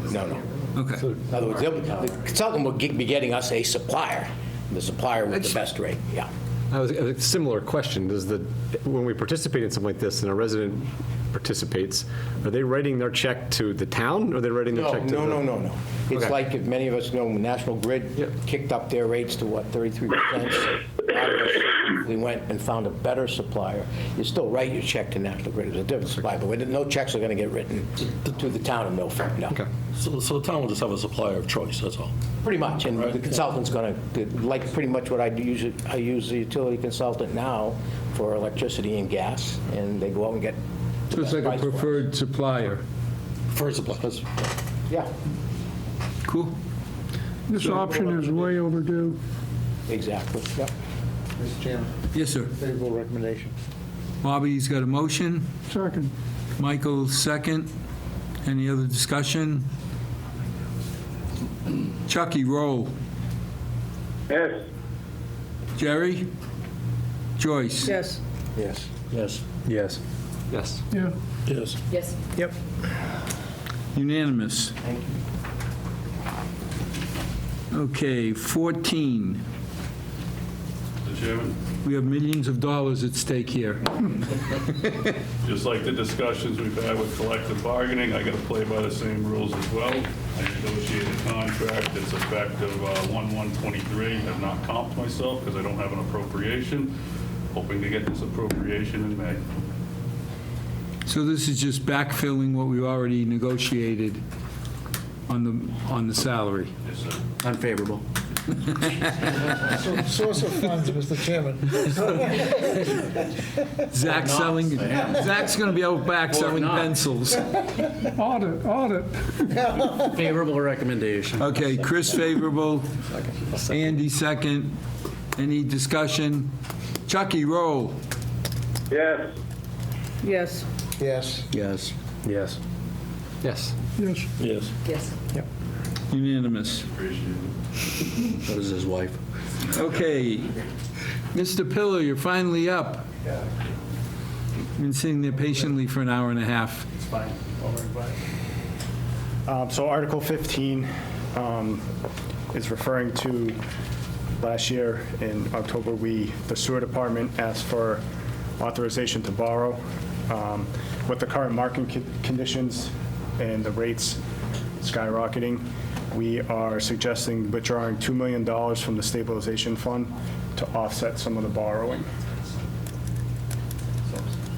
Okay. In other words, the consultant will be getting us a supplier, the supplier with the best rate, yeah. A similar question, when we participate in something like this and a resident participates, are they writing their check to the town, or are they writing their check to the... No. It's Okay. like, if many of us know, National Grid kicked up their rates to, 33%. A lot of us, we went and found a better supplier. You still write your check to National Grid, it's a different supplier, but no checks are going to get written to the town of Milford, no. Okay. So the town will just have a supplier of choice, that's all. Pretty much, and the consultant's going to, like pretty much what I use the utility consultant now for electricity and gas, and they go out and get the So it's best like a price for it. preferred supplier. First suppliers. Yeah, Cool. This option is way overdue. exactly, yeah. Mr. Chairman, Yes, sir. favorable recommendation. Bobby's got a motion. Second. Michael, second. Any other discussion? Chucky, roll. Yes. Jerry? Joyce? Yes. Yes. Yes. Yes. Yes. Yeah. Yes. Yes. Yep. Unanimous. Okay, 14. Mr. Chairman, We have millions of dollars at stake here. just like the discussions we've had with collective bargaining, I got to play by the same rules as well. I negotiated a contract that's effective 1/1/23. Have not comped myself because I don't have an appropriation. Hoping to get this appropriation in May. So this is just backfilling what we already negotiated on the salary. Yes, sir. Unfavorable. Source of funds, Mr. Chairman. Zach's going to be out back selling not. pencils. Audit. Favorable recommendation. Okay, Chris favorable, Andy second. Any discussion? Chucky, roll. Yes. Yes. Yes. Yes. Yes. Yes. Yes. Yes. Yes. Unanimous. Appreciate it. So does his wife. Okay, Mr. Pillar, you're finally up. Been sitting there patiently for an hour and a half. It's fine. Don't worry about it. So Article 15 is referring to last year in October, the sewer department asked for authorization to borrow. With the current market conditions and the rates skyrocketing, we are suggesting withdrawing $2 million from the stabilization fund to offset some of the borrowing.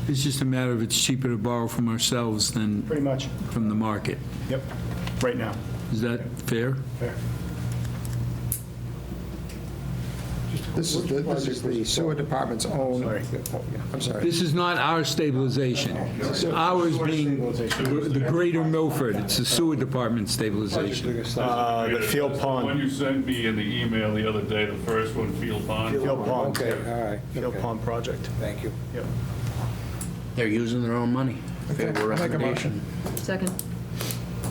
It's just a matter of it's cheaper to borrow from ourselves than Pretty much. from the market. Yep, right now. Is that fair? Fair. This is the sewer department's own, I'm sorry. This is not our stabilization. Ours being the greater Milford. It's the sewer department stabilization. The field The pond. one you sent me in the email the other day, the first one, Field Pond. Field pond. Okay, all right. Field pond project. Thank you. Yep. They're using their own money. Favorable Make a recommendation. Second.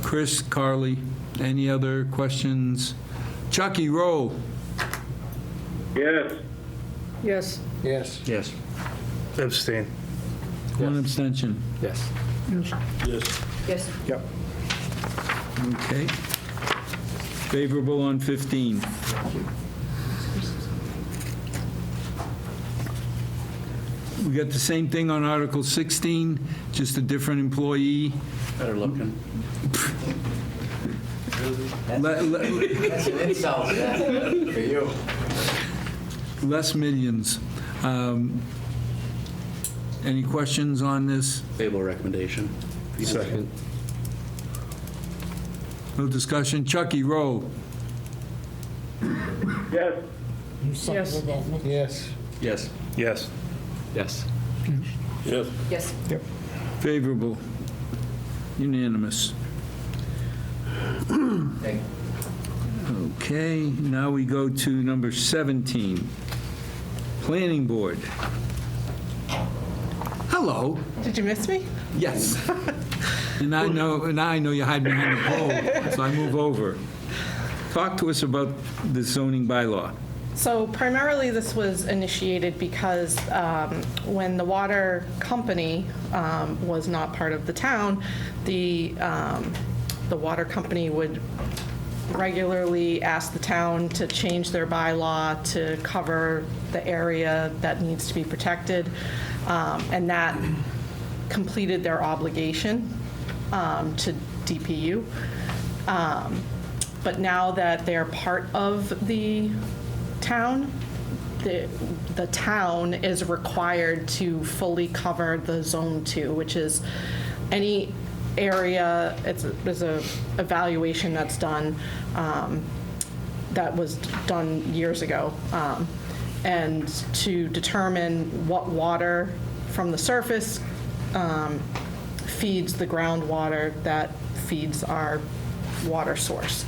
Chris, Carly, any other questions? Chucky, roll. Yes. Yes. Yes. Yes. Abstain. One abstention. Yes. Yes. Yes. Yes. Yep. Okay. Favorable on 15. We got the same thing on Article 16, just a different employee. Better looking. That's an insult for you. Less millions. Any questions on this? Favorable recommendation. Second. No discussion? Chucky, roll. Yes. You seconded that, Mitch? Yes. Yes. Yes. Yes. Yes. Yes. Favorable. Unanimous. Okay, now we go to number 17, Planning Board. Hello. Did you miss me? Yes. And now I know you hide behind the pole, so I move over. Talk to us about the zoning bylaw. So primarily, this was initiated because when the water company was not part of the town, the water company would regularly ask the town to change their bylaw to cover the area that needs to be protected, and that completed their obligation to DPU. But now that they're part of the town, the town is required to fully cover the Zone 2, which is any area, there's a evaluation that's done, that was done years ago, and to determine what water from the surface feeds the groundwater that feeds our water source.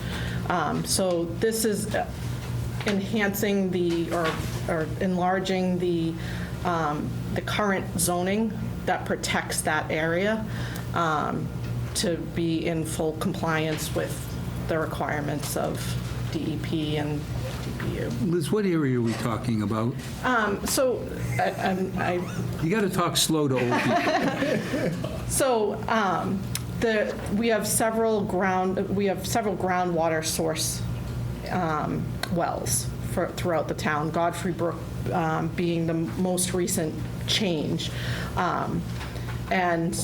So this is enhancing or enlarging the current zoning that protects that area to be in full compliance with the requirements of DEP and DPU. Liz, what area are we talking about? So You got to talk slow to old people. So we have several groundwater source wells throughout the town, Godfrey Brook being the most recent change. And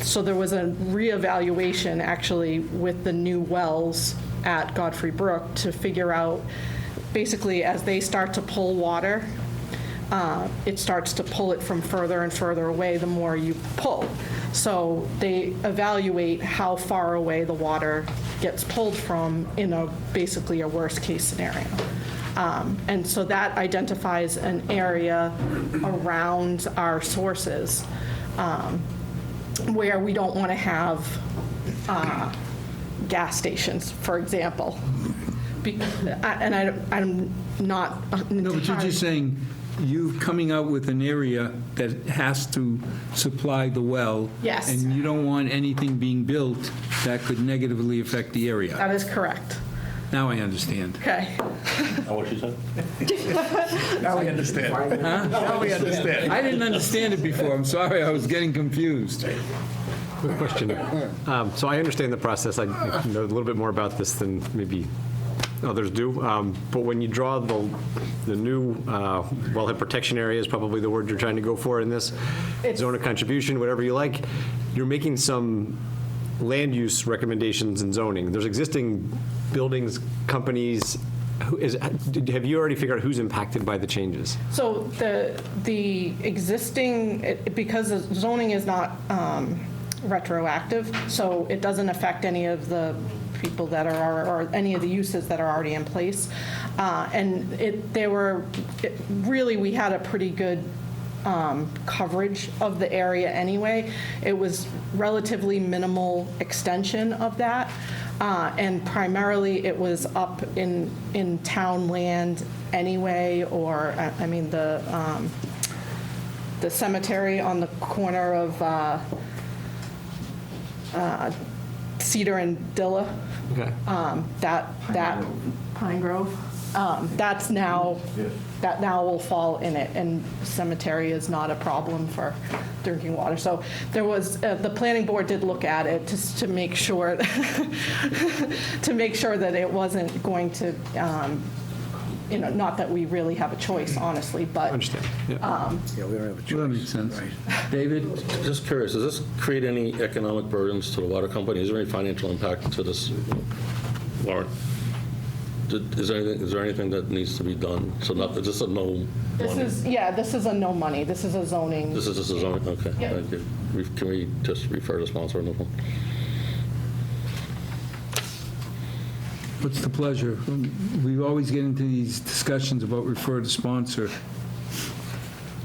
so there was a reevaluation actually with the new wells at Godfrey Brook to figure out, basically as they start to pull water, it starts to pull it from further and further away the more you pull. So they evaluate how far away the water gets pulled from in basically a worst case scenario. And so that identifies an area around our sources where we don't want to have gas stations, for example. And I'm not No, but you're just saying, you coming out with an area that has to supply the well. Yes. And you don't want anything being built that could negatively affect the area. That is correct. Now I understand. Okay. What she said? Now we understand. Huh? Now we understand. I didn't understand it before. I'm sorry, I was getting confused. Quick question. So I understand the process. I know a little bit more about this than maybe others do. But when you draw the new wellhead protection area is probably the word you're trying to go for in this, zone of contribution, whatever you like, you're making some land use recommendations and zoning. There's existing buildings, companies. Have you already figured out who's impacted by the changes? So the existing, because the zoning is not retroactive, so it doesn't affect any of the people that are, or any of the uses that are already in place. And really, we had a pretty good coverage of the area anyway. It was relatively minimal extension of that. And primarily, it was up in town land anyway, or, I mean, the cemetery on the corner of Cedar and Dilla. Okay. That Pine Grove, that now will fall in it, and cemetery is not a problem for drinking water. So there was, the planning board did look at it just to make sure, that it wasn't going to, not that we really have a choice, honestly, but. Understand. Yeah, we don't have a choice. Well, that makes sense. David? Just curious, does this create any economic burdens to the water company? Is there any financial impact to this, Lauren? Is there anything that needs to be done? So just a no money? This is a no money. This is a zoning. This is just a zoning, okay. Yep. Thank you. Can we just refer to sponsor? No problem. What's the pleasure? We always get into these discussions about refer to sponsor.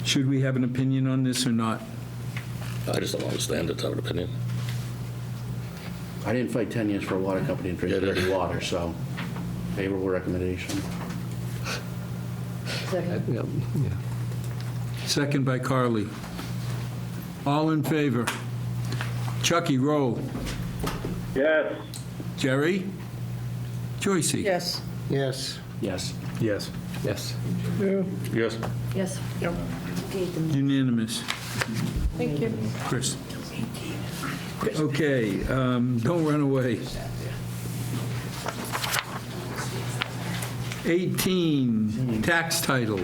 Should we have an opinion on this or not? I just don't understand it to have an opinion. I didn't fight 10 years for a water company to drink dirty water, so favorable recommendation. Second by Carly. All in favor? Chucky, roll. Yes. Jerry? Joycey? Yes. Yes. Yes. Yes. Yes. Yeah. Yes. Yes. Unanimous. Thank you. Chris? Okay, don't run away. 18, tax title.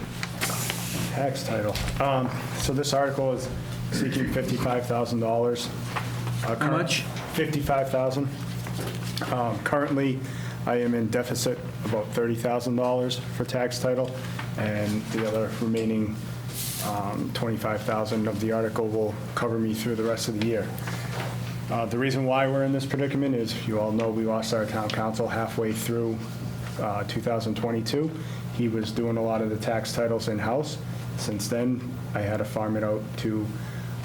Tax title. So this article is seeking $55,000. How much? $55,000. Currently, I am in deficit about $30,000 for tax title, and the other remaining $25,000 of the article will cover me through the rest of the year. The reason why we're in this predicament is, you all know, we lost our town council halfway through 2022. He was doing a lot of the tax titles in-house. Since then, I had to farm it out to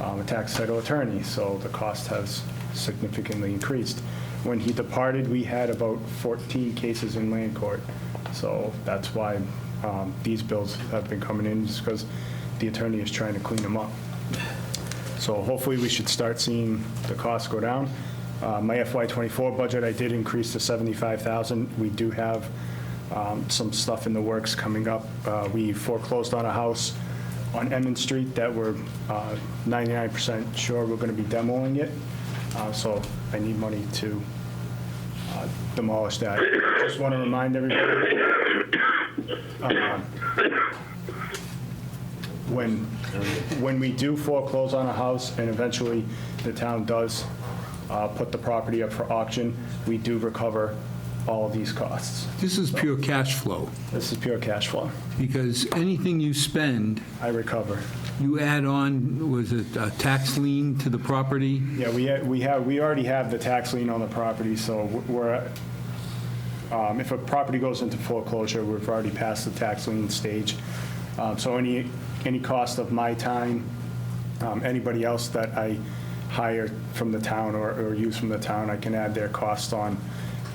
a tax title attorney, so the cost has significantly increased. When he departed, we had about 14 cases in land court, so that's why these bills have been coming in, just because the attorney is trying to clean them up. So hopefully we should start seeing the costs go down. My FY24 budget, I did increase to $75,000. We do have some stuff in the works coming up. We foreclosed on a house on Emmons Street that we're 99% sure we're going to be demoing it. So I need money to demolish that. Just want to remind everybody, when we do foreclose on a house and eventually the town does put the property up for auction, we do recover all of these costs. This is pure cash flow, This is pure cash flow. because anything you spend, I recover. you add on, was it a tax lien to the property? Yeah, we already have the tax lien on the property, so we're, if a property goes into foreclosure, we've already passed the tax lien stage. So any cost of my time, anybody else that I hire from the town or use from the town, I can add their cost on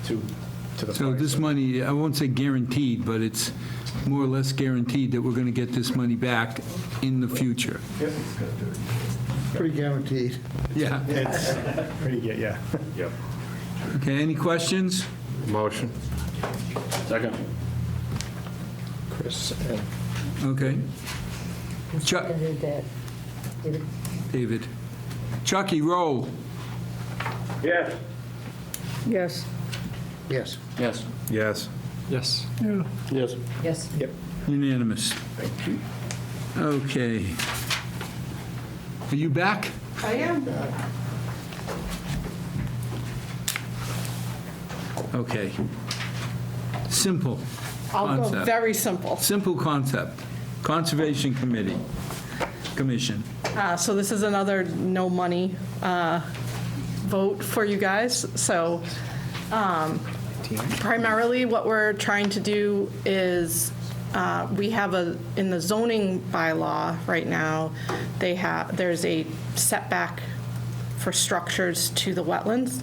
to the So price. this money, I won't say guaranteed, but it's more or less guaranteed that we're going to get this money back in the future. Yep. Pretty guaranteed. Yeah. It's pretty good, yeah. Yep. Okay, any questions? Motion. Second. Chris, Okay. Chuck, Seconded that. David? David. Chucky, roll. Yes. Yes. Yes. Yes. Yes. Yes. Yeah. Yes. Yes. Unanimous. Thank you. Okay. Are you back? I am. Okay. Simple I'll go concept. very simple. Simple concept. Conservation Commission. So this is another no money vote for you guys. So primarily what we're trying to do is we have in the zoning bylaw right now, there's a setback for structures to the wetlands,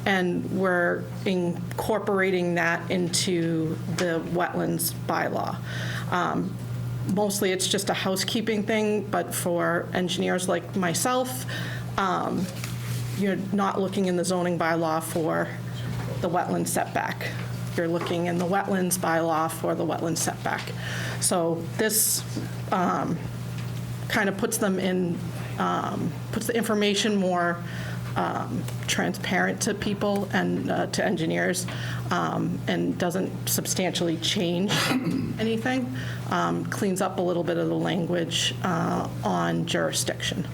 and we're incorporating that into the wetlands bylaw. Mostly it's just a housekeeping thing, but for engineers like myself, you're not looking in the zoning bylaw for the wetland setback. You're looking in the wetlands bylaw for the wetland setback. So this kind of puts them in, puts the information more transparent to people and to engineers, and doesn't substantially change anything. Cleans up a little bit of the language on jurisdiction.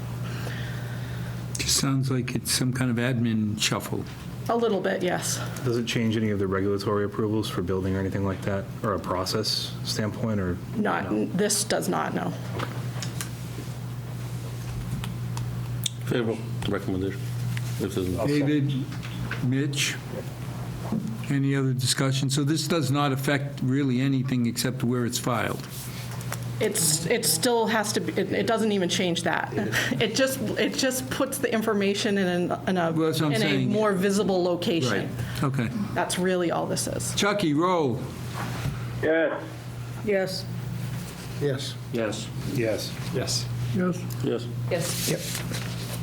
Just sounds like it's some kind of admin shuffle. A little bit, yes. Does it change any of the regulatory approvals for building or anything like that, or a process standpoint, or? Not, this does not, no. Favorable recommendation. If there's no- David, Mitch, any other discussion? So this does not affect really anything except where it's filed. it still has to be, it doesn't even change that. It just puts the information in Well, that's what I'm a saying. more visible Right, location. okay. That's really all this is. Chucky, roll. Yes. Yes. Yes. Yes. Yes. Yes. Yes. Yes. Yes.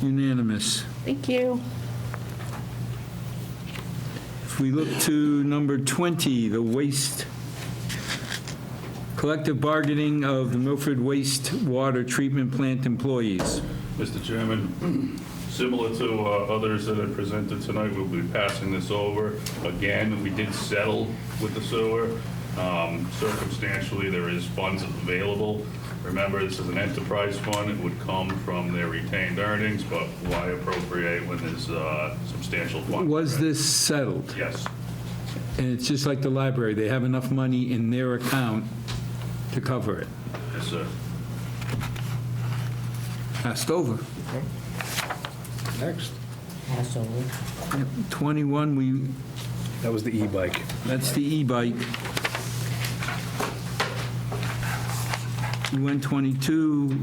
Unanimous. Thank you. If we look to number 20, the waste, collective bargaining of the Milford wastewater treatment plant employees. Mr. Chairman, similar to others that have presented tonight, we'll be passing this over. Again, we did settle with the sewer. Circumstantially, there is funds available. Remember, this is an enterprise fund. It would come from their retained earnings, but why appropriate when there's substantial funds? Was this settled? Yes. And it's just like the library, they have enough money in their account to cover it. Yes, sir. Passed over. Next. Passover. 21, That was the e-bike. that's the e-bike. We went 22,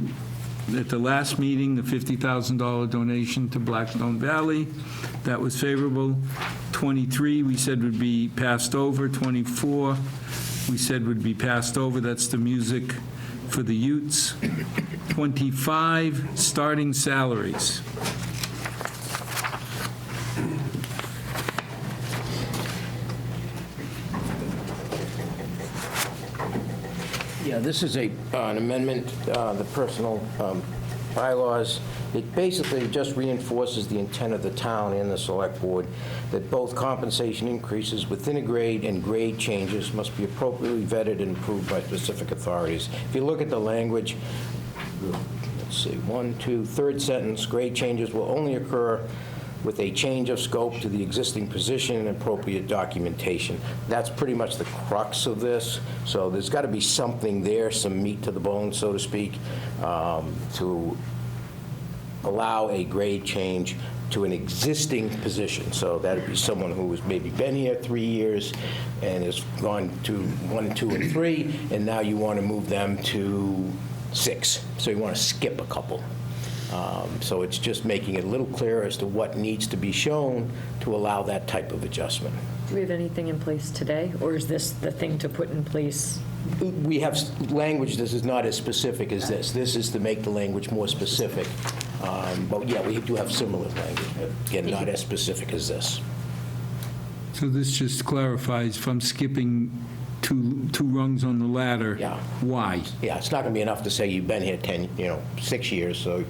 at the last meeting, the $50,000 donation to Blackstone Valley. That was favorable. 23, we said would be passed over. 24, we said would be passed over. That's the music for the Utes. 25, starting salaries. Yeah, this is an amendment, the personal bylaws. It basically just reinforces the intent of the town and the select board that both compensation increases within a grade and grade changes must be appropriately vetted and approved by specific authorities. If you look at the language, let's see, 1, 2, third sentence, grade changes will only occur with a change of scope to the existing position and appropriate documentation. That's pretty much the crux of this. So there's got to be something there, some meat to the bone, so to speak, to allow a grade change to an existing position. So that'd be someone who has maybe been here 3 years and has gone to 1, 2, and 3, and now you want to move them to 6. So you want to skip a couple. So it's just making it a little clearer as to what needs to be shown to allow that type of adjustment. Do we have anything in place today, or is this the thing to put in place? We have language that is not as specific as this. This is to make the language more specific. But yeah, we do have similar language. Again, not as specific as this. So this just clarifies if I'm skipping two rungs on the ladder. Yeah. Why? Yeah, it's not going to be enough to say you've been here 6 years, so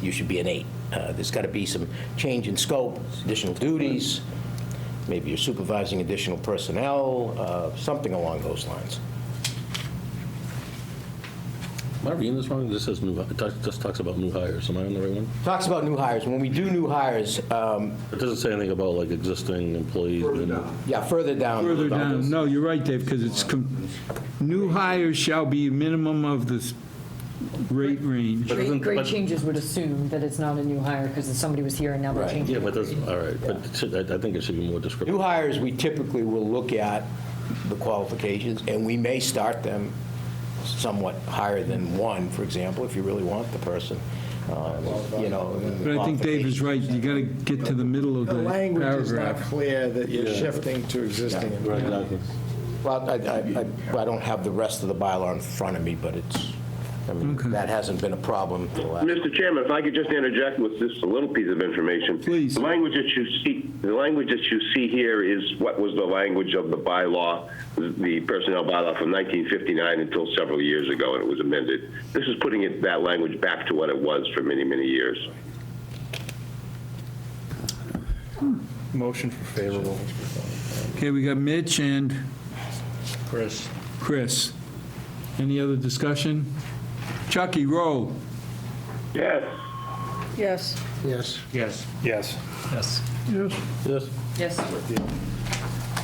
you should be an 8. There's got to be some change in scope, additional duties, maybe you're supervising additional personnel, something along those lines. Am I reading this wrong? This says new, it just talks about new hires. Am I on the right one? Talks about new hires. When we do new hires, It doesn't say anything about like existing employees. yeah, further down. Further down, no, you're right, Dave, because it's, new hires shall be a minimum of the rate range. Grade changes would assume that it's not a new hire because somebody was here and now they're Right. changing. Yeah, but that's, all right, but it should, I think it should be more descriptive. New hires, we typically will look at the qualifications, and we may start them somewhat higher than 1, for example, if you really want the person. But I think Dave is right, you got to get to the middle of The the language is not paragraph. clear that you're Yeah. shifting to existing. Right, exactly. Well, I don't have the rest of the bylaw in front of me, but it's, I mean, that hasn't been a problem for the last. Mr. Chairman, if I could just interject with just a little piece of information. Please. The language that you see here is what was the language of the bylaw, the personnel bylaw from 1959 until several years ago, and it was amended. This is putting that language back to what it was for many, many years. Motion for favorable. Okay, we got Mitch and Chris. Chris. Any other discussion? Chucky, roll. Yes. Yes. Yes. Yes. Yes. Yes. Yes. Yes. Yes.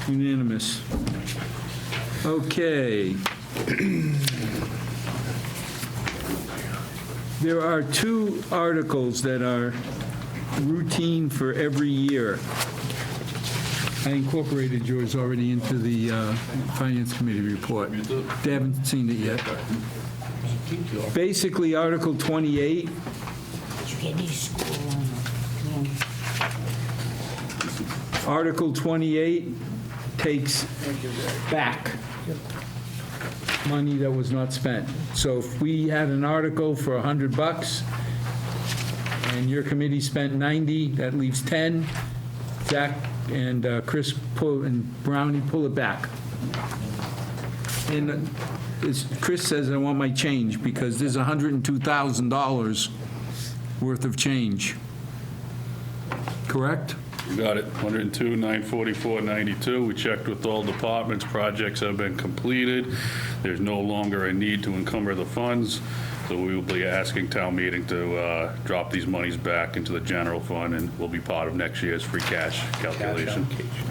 Unanimous. Okay. There are 2 articles that are routine for every year. I incorporated yours already into the Finance Committee report. They haven't seen it yet. basically, Article 28, Any school on the plan. Article 28 takes back money that was not spent. So if we had an article for $100, and your committee spent 90, that leaves 10. Zach and Chris and Brownie pull it back. And as Chris says, I want my change, because there's $102,000 worth of change. Correct? You got it, 102, 944, 92. We checked with all departments, projects have been completed. There's no longer a need to encumber the funds, so we will be asking town meeting to drop these monies back into the general fund, and will be part of next year's free cash calculation.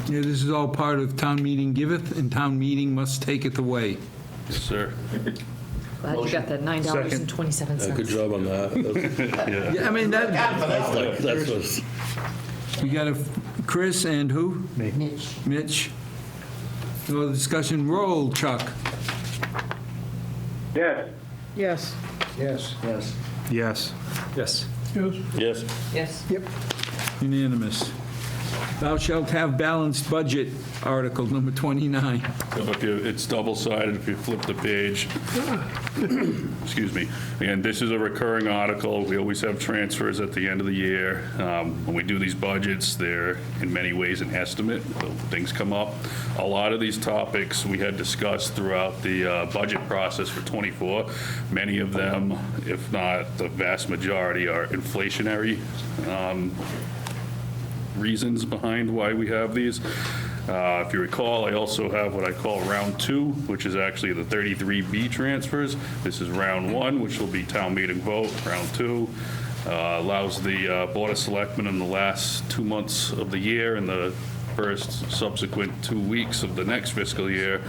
Yeah, this is all part of town meeting giveth, and town meeting must taketh away. Yes, sir. Glad you got that $9.27. Good job on that. Yeah, I mean, that, That's what. we got a, Chris and who? Mitch. Mitch. No other discussion, roll, Chuck. Yes. Yes. Yes. Yes. Yes. Yes. Yes. Yes. Unanimous. Thou shalt have balanced budget, Article number 29. So it's double-sided if you flip the page. Excuse me. Again, this is a recurring article. We always have transfers at the end of the year. When we do these budgets, they're in many ways an estimate. So things come up. A lot of these topics we had discussed throughout the budget process for '24. Many of them, if not the vast majority, are inflationary reasons behind why we have these. If you recall, I also have what I call round 2, which is actually the 33B transfers. This is round 1, which will be town meeting vote. Round 2 allows the Board of Selectmen in the last 2 months of the year and the first subsequent 2 weeks of the next fiscal year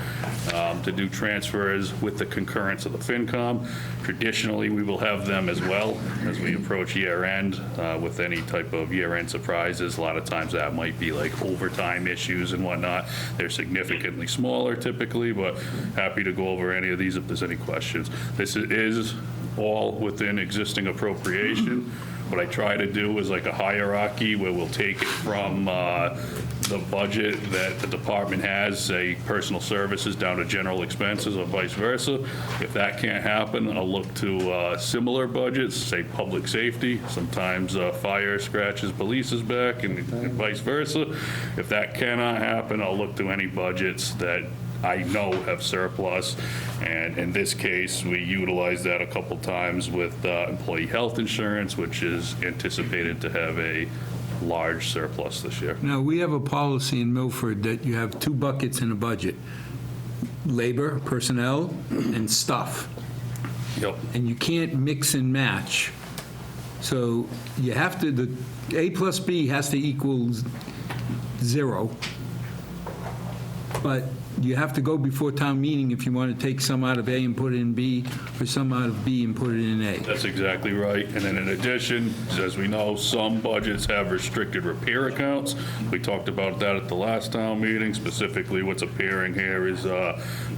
to do transfers with the concurrence of the FinCom. Traditionally, we will have them as well as we approach year end with any type of year end surprises. A lot of times that might be like overtime issues and whatnot. They're significantly smaller typically, but happy to go over any of these if there's any questions. This is all within existing appropriation. What I try to do is like a hierarchy where we'll take it from the budget that the department has, say personal services, down to general expenses or vice versa. If that can't happen, I'll look to similar budgets, say public safety. Sometimes fire scratches police's back and vice versa. If that cannot happen, I'll look to any budgets that I know have surplus, and in this case, we utilized that a couple times with employee health insurance, which is anticipated to have a large surplus this year. Now, we have a policy in Milford that you have 2 buckets in a budget: labor, personnel, and stuff. Yep. And you can't mix and match. So you have to, the A plus B has to equal 0. But you have to go before town meeting if you want to take some out of A and put it in B, or some out of B and put it in A. That's exactly right. And then in addition, as we know, some budgets have restricted repair accounts. We talked about that at the last town meeting. Specifically, what's appearing here is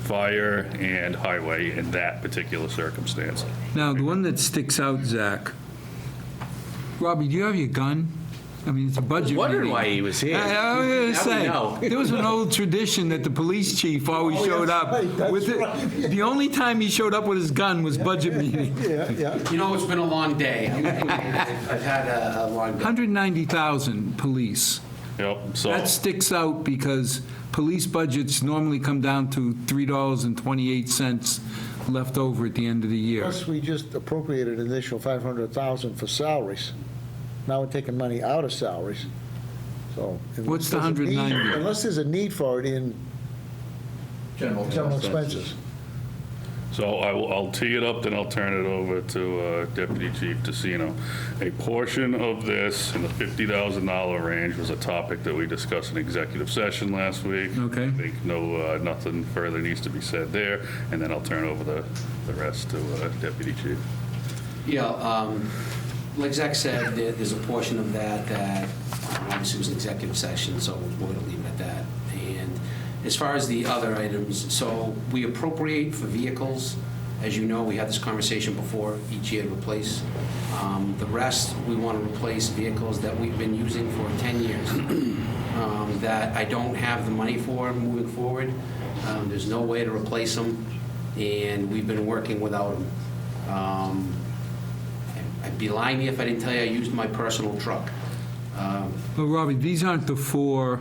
fire and highway in that particular circumstance. Now, the one that sticks out, Zach, Robbie, do you have your gun? I mean, it's a budget Wondering meeting. why he was here. I was going to Now say, we know. there was an old tradition that the police chief always showed up with it. The only time he showed up with his gun was budget meeting. Yeah. You know, it's been a long day. I've had a long day. 190,000 police. Yep, so. That sticks out because police budgets normally come down to $3.28 left over at the end of the year. Plus, we just appropriated an additional $500,000 for salaries. Now we're taking money out of salaries. So. What's the unless there's a need- 190? Unless there's a need for it in General expenses. So I'll tee it up, then I'll turn it over to Deputy Chief Tassino. A portion of this in the $50,000 range was a topic that we discussed in executive session last week. Okay. I think nothing further needs to be said there, and then I'll turn over the rest to Deputy Chief. Yeah, like Zach said, there's a portion of that obviously was an executive session, so we're going to leave it at that. And as far as the other items, so we appropriate for vehicles As you know, we had this conversation before, each year to replace. The rest, we want to replace vehicles that we've been using for 10 years, that I don't have the money for moving forward. There's no way to replace them, and we've been working without them. I'd be lying to you if I didn't tell you I used my personal truck. But Robbie, these aren't the four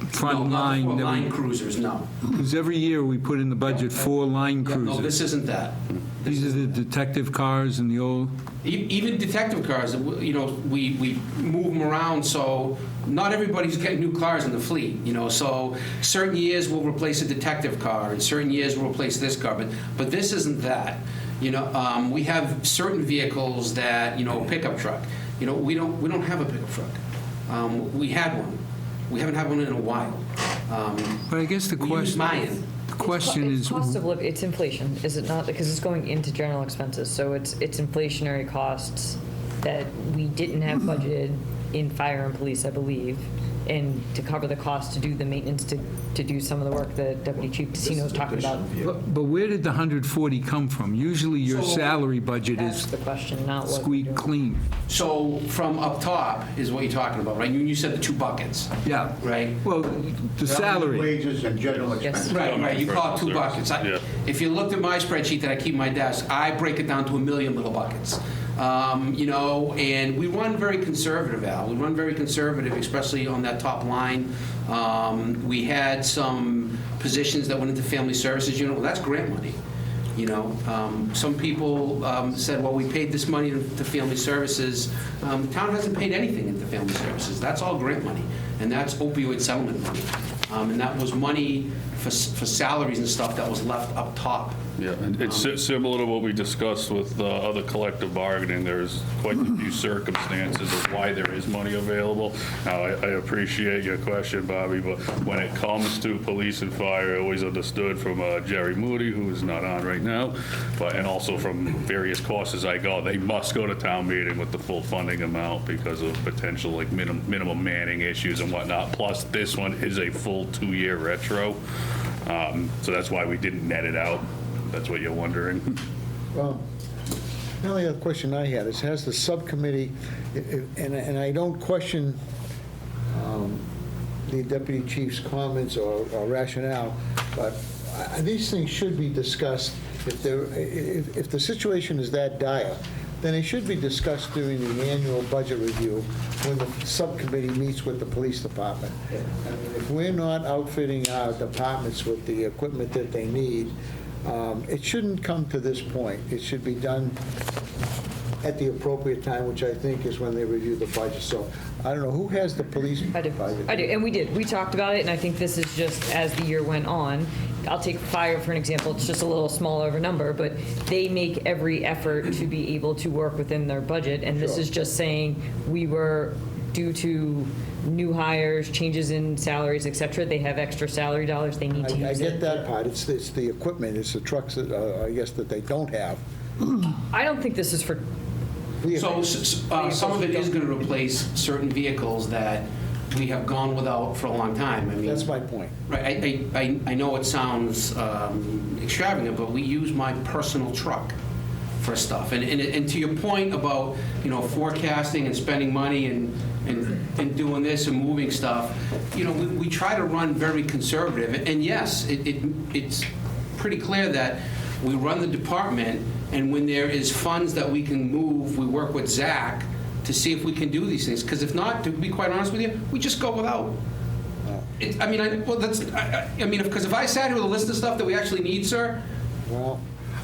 front line. No, not the 4 line that we- cruisers, no. Because every year we put in the budget 4 line Yeah, cruisers. no, this isn't that. These are the detective cars and the old, Even detective cars, you know, we move them around, so not everybody's getting new cars in the fleet, you know, so certain years we'll replace a detective car, and certain years we'll replace this car, but this isn't that. You know, we have certain vehicles that, you know, pickup truck, you know, we don't have a pickup truck. We had one. We haven't had one in a while. but I guess the We use mine. question It's is, cost of living, it's inflation, is it not? Because it's going into general expenses, so it's inflationary costs that we didn't have budgeted in fire and police, I believe, and to cover the cost to do the maintenance, to do some of the work that Deputy Chief Casino was talking about. but where did the 140 come from? Usually your So- salary budget That's is the question, not what. squeak clean. So from up top is what you're talking about, right? You said the 2 buckets, Yeah, right? well, the salary. Wages and general expenses. Right, you call it 2 buckets. Yeah. If you looked at my spreadsheet that I keep in my desk, I break it down to 1 million little buckets. You know, and we run very conservative, Al. We run very conservative, especially on that top line. We had some positions that went into family services unit. Well, that's grant money. You know, some people said, well, we paid this money to family services. The town hasn't paid anything into family services. That's all grant money, and that's opioid settlement money. And that was money for salaries and stuff that was left up top. Yeah, and it's similar to what we discussed with other collective bargaining. There's quite a few circumstances of why there is money available. Now, I appreciate your question, Bobby, but when it comes to police and fire, I always understood from Jerry Moody, who is not on right now, and also from various courses I go, they must go to town meeting with the full funding amount because of potential like minimum manning issues and whatnot. Plus, this one is a full 2-year retro, so that's why we didn't net it out. That's what you're wondering. Well, the only other question I had is, has the subcommittee, and I don't question the deputy chief's comments or rationale, but these things should be discussed. If the situation is that dire, then it should be discussed during the annual budget review when the subcommittee meets with the police department. I mean, if we're not outfitting our departments with the equipment that they need, it shouldn't come to this point. It should be done at the appropriate time, which I think is when they review the budget. So I don't know, who has the police budget? I do, and we did. We talked about it, and I think this is just as the year went on. I'll take fire for an example. It's just a little smaller of a number, but they make every effort to be able to work within their budget, and this is just saying we were, due to new hires, changes in salaries, et cetera, they have extra salary dollars they need to use. I get that part. It's the equipment, it's the trucks that, I guess, that they don't have. I don't think this is for. So some of it is going to replace certain vehicles that we have gone without for a long time. I mean, That's my point. Right, I know it sounds extravagant, but we use my personal truck for stuff. And to your point about, you know, forecasting and spending money and doing this and moving stuff, you know, we try to run very conservative. And yes, it's pretty clear that we run the department, and when there is funds that we can move, we work with Zach to see if we can do these things. Because if not, to be quite honest with you, we just go without. Because if I sat here with a list of stuff that we actually need, sir. Well,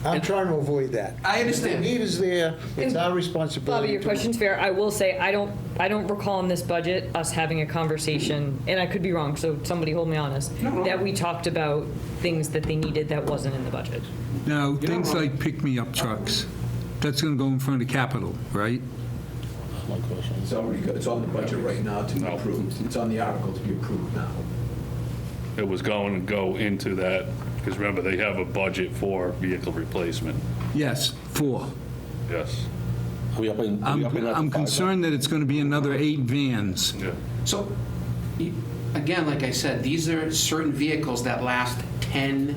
I'm trying to avoid that. I understand. The need is there, it's our responsibility. Bobby, your question's fair. I will say, I don't recall in this budget us having a conversation, and I could be wrong, so somebody hold me honest, that we talked about things that they needed that wasn't in the budget. Now, things like pick-me-up trucks, that's going to go in front of capital, right? It's already, it's on the budget right now to be approved. It's on the article to be approved now. It was going to go into that, because remember, they have a budget for vehicle replacement. Yes, 4. Yes. I'm concerned that it's going to be another 8 vans. Yeah. So, again, like I said, these are certain vehicles that last 10,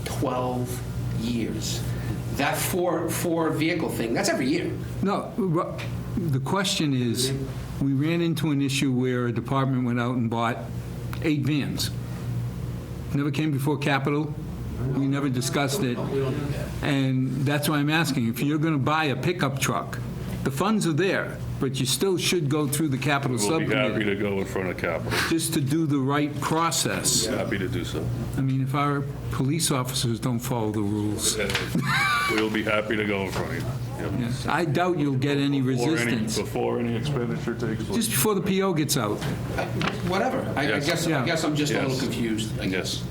12 years. That four vehicle thing, that's every year. No, the question is, we ran into an issue where a department went out and bought 8 vans. Never came before Capitol. We never discussed it. And that's why I'm asking, if you're going to buy a pickup truck, the funds are there, but you still should go through the Capital We'll be happy Subcommittee to go in front of Capitol. just to do the right process. Happy to do so. I mean, if our police officers don't follow the rules, We'll be happy to go in front of you. Yep. yes, I doubt you'll get any resistance. Before any expenditure takes place. Just before the PO gets out. Whatever. I Yes. guess I'm just a little Yes. confused. Yes.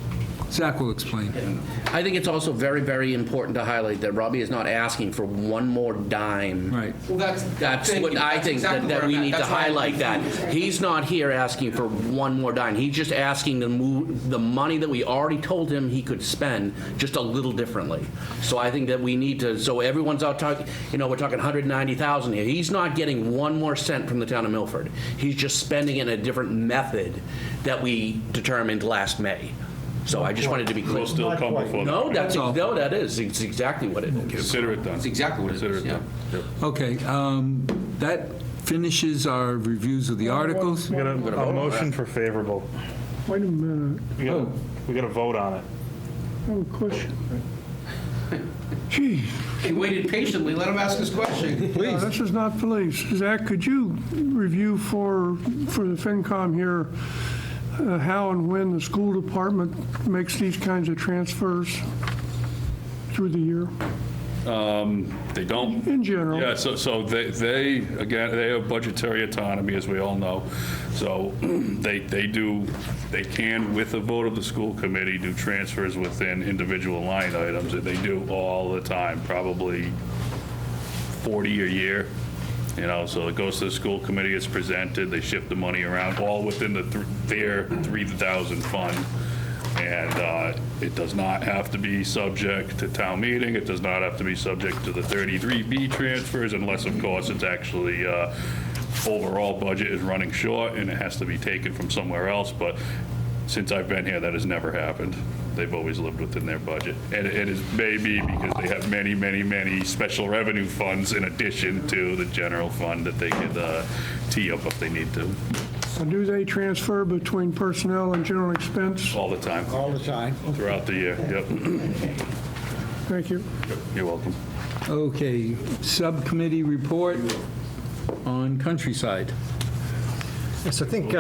Zach will explain. I think it's also very, very important to highlight that Robbie is not asking for one more dime. Right. Well, That's thank what you. I That's think, exactly that where we I'm at. need to That's why I'm highlight that. confused. He's not here asking for one more dime. He's just asking to move the money that we already told him he could spend just a little differently. So I think that we need to, so everyone's out talking, we're talking 190,000 here. He's not getting one more cent from the town of Milford. He's just spending it in a different method that we determined last May. So I just wanted to be clear. We'll still come before. No, the- that is. It's exactly what it is. Consider it done. That's exactly what it Consider is, it yeah. done. Yep. Okay, that finishes our reviews of the articles. We got a motion for favorable. Wait a minute, We got to vote on it. I have a question. Gee, He waited patiently, let him ask his question. no, this is not police. Zach, could you review for the FinCom here, how and when the school department makes these kinds of transfers through the year? They don't. In general. Yeah, so they have budgetary autonomy, as we all know. So they can, with a vote of the school committee, do transfers within individual line items that they do all the time, probably 40 a year. So it goes to the school committee, it's presented, they shift the money around, all within their 3,000 fund. And it does not have to be subject to town meeting. It does not have to be subject to the 33B transfers unless, of course, it's actually overall budget is running short and it has to be taken from somewhere else. But since I've been here, that has never happened. They've always lived within their budget. And it is maybe because they have many, many, many special revenue funds in addition to the general fund that they could tee up if they need to. So do they transfer between personnel and general expense? All the time. All the time. Throughout the year, yep. Thank you. You're welcome. Okay, subcommittee report on Countryside. Yes, I think, Do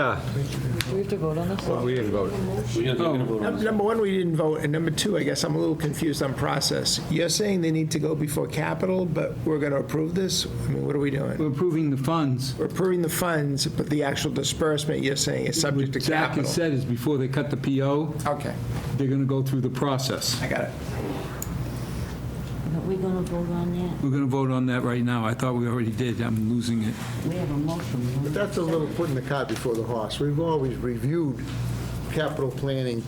we have to vote on this? well, we didn't vote. Number one, we didn't vote, and number two, I guess I'm a little confused on process. You're saying they need to go before Capitol, but we're going to approve this? I mean, what are we doing? We're approving the funds. We're approving the funds, but the actual disbursement, you're saying, is subject to What Zach Capitol? has said is before they cut the PO, Okay, they're going to go through the process. I got it. Are we going to vote on that? We're going to vote on that right now. I thought we already did. I'm losing it. We have a motion. But that's a little putting the cart before the horse. We've always reviewed capital planning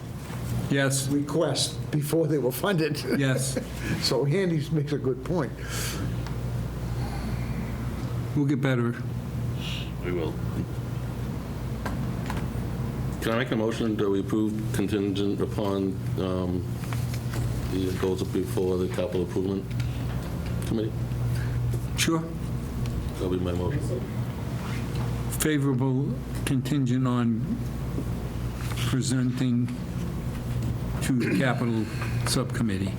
Yes, requests before they were funded. yes. So Andy makes a good point. We'll get better. We will. Can I make a motion that we approve contingent upon it goes before the capital improvement committee? Sure. That'll be my motion. Favorable contingent on presenting to the capital subcommittee.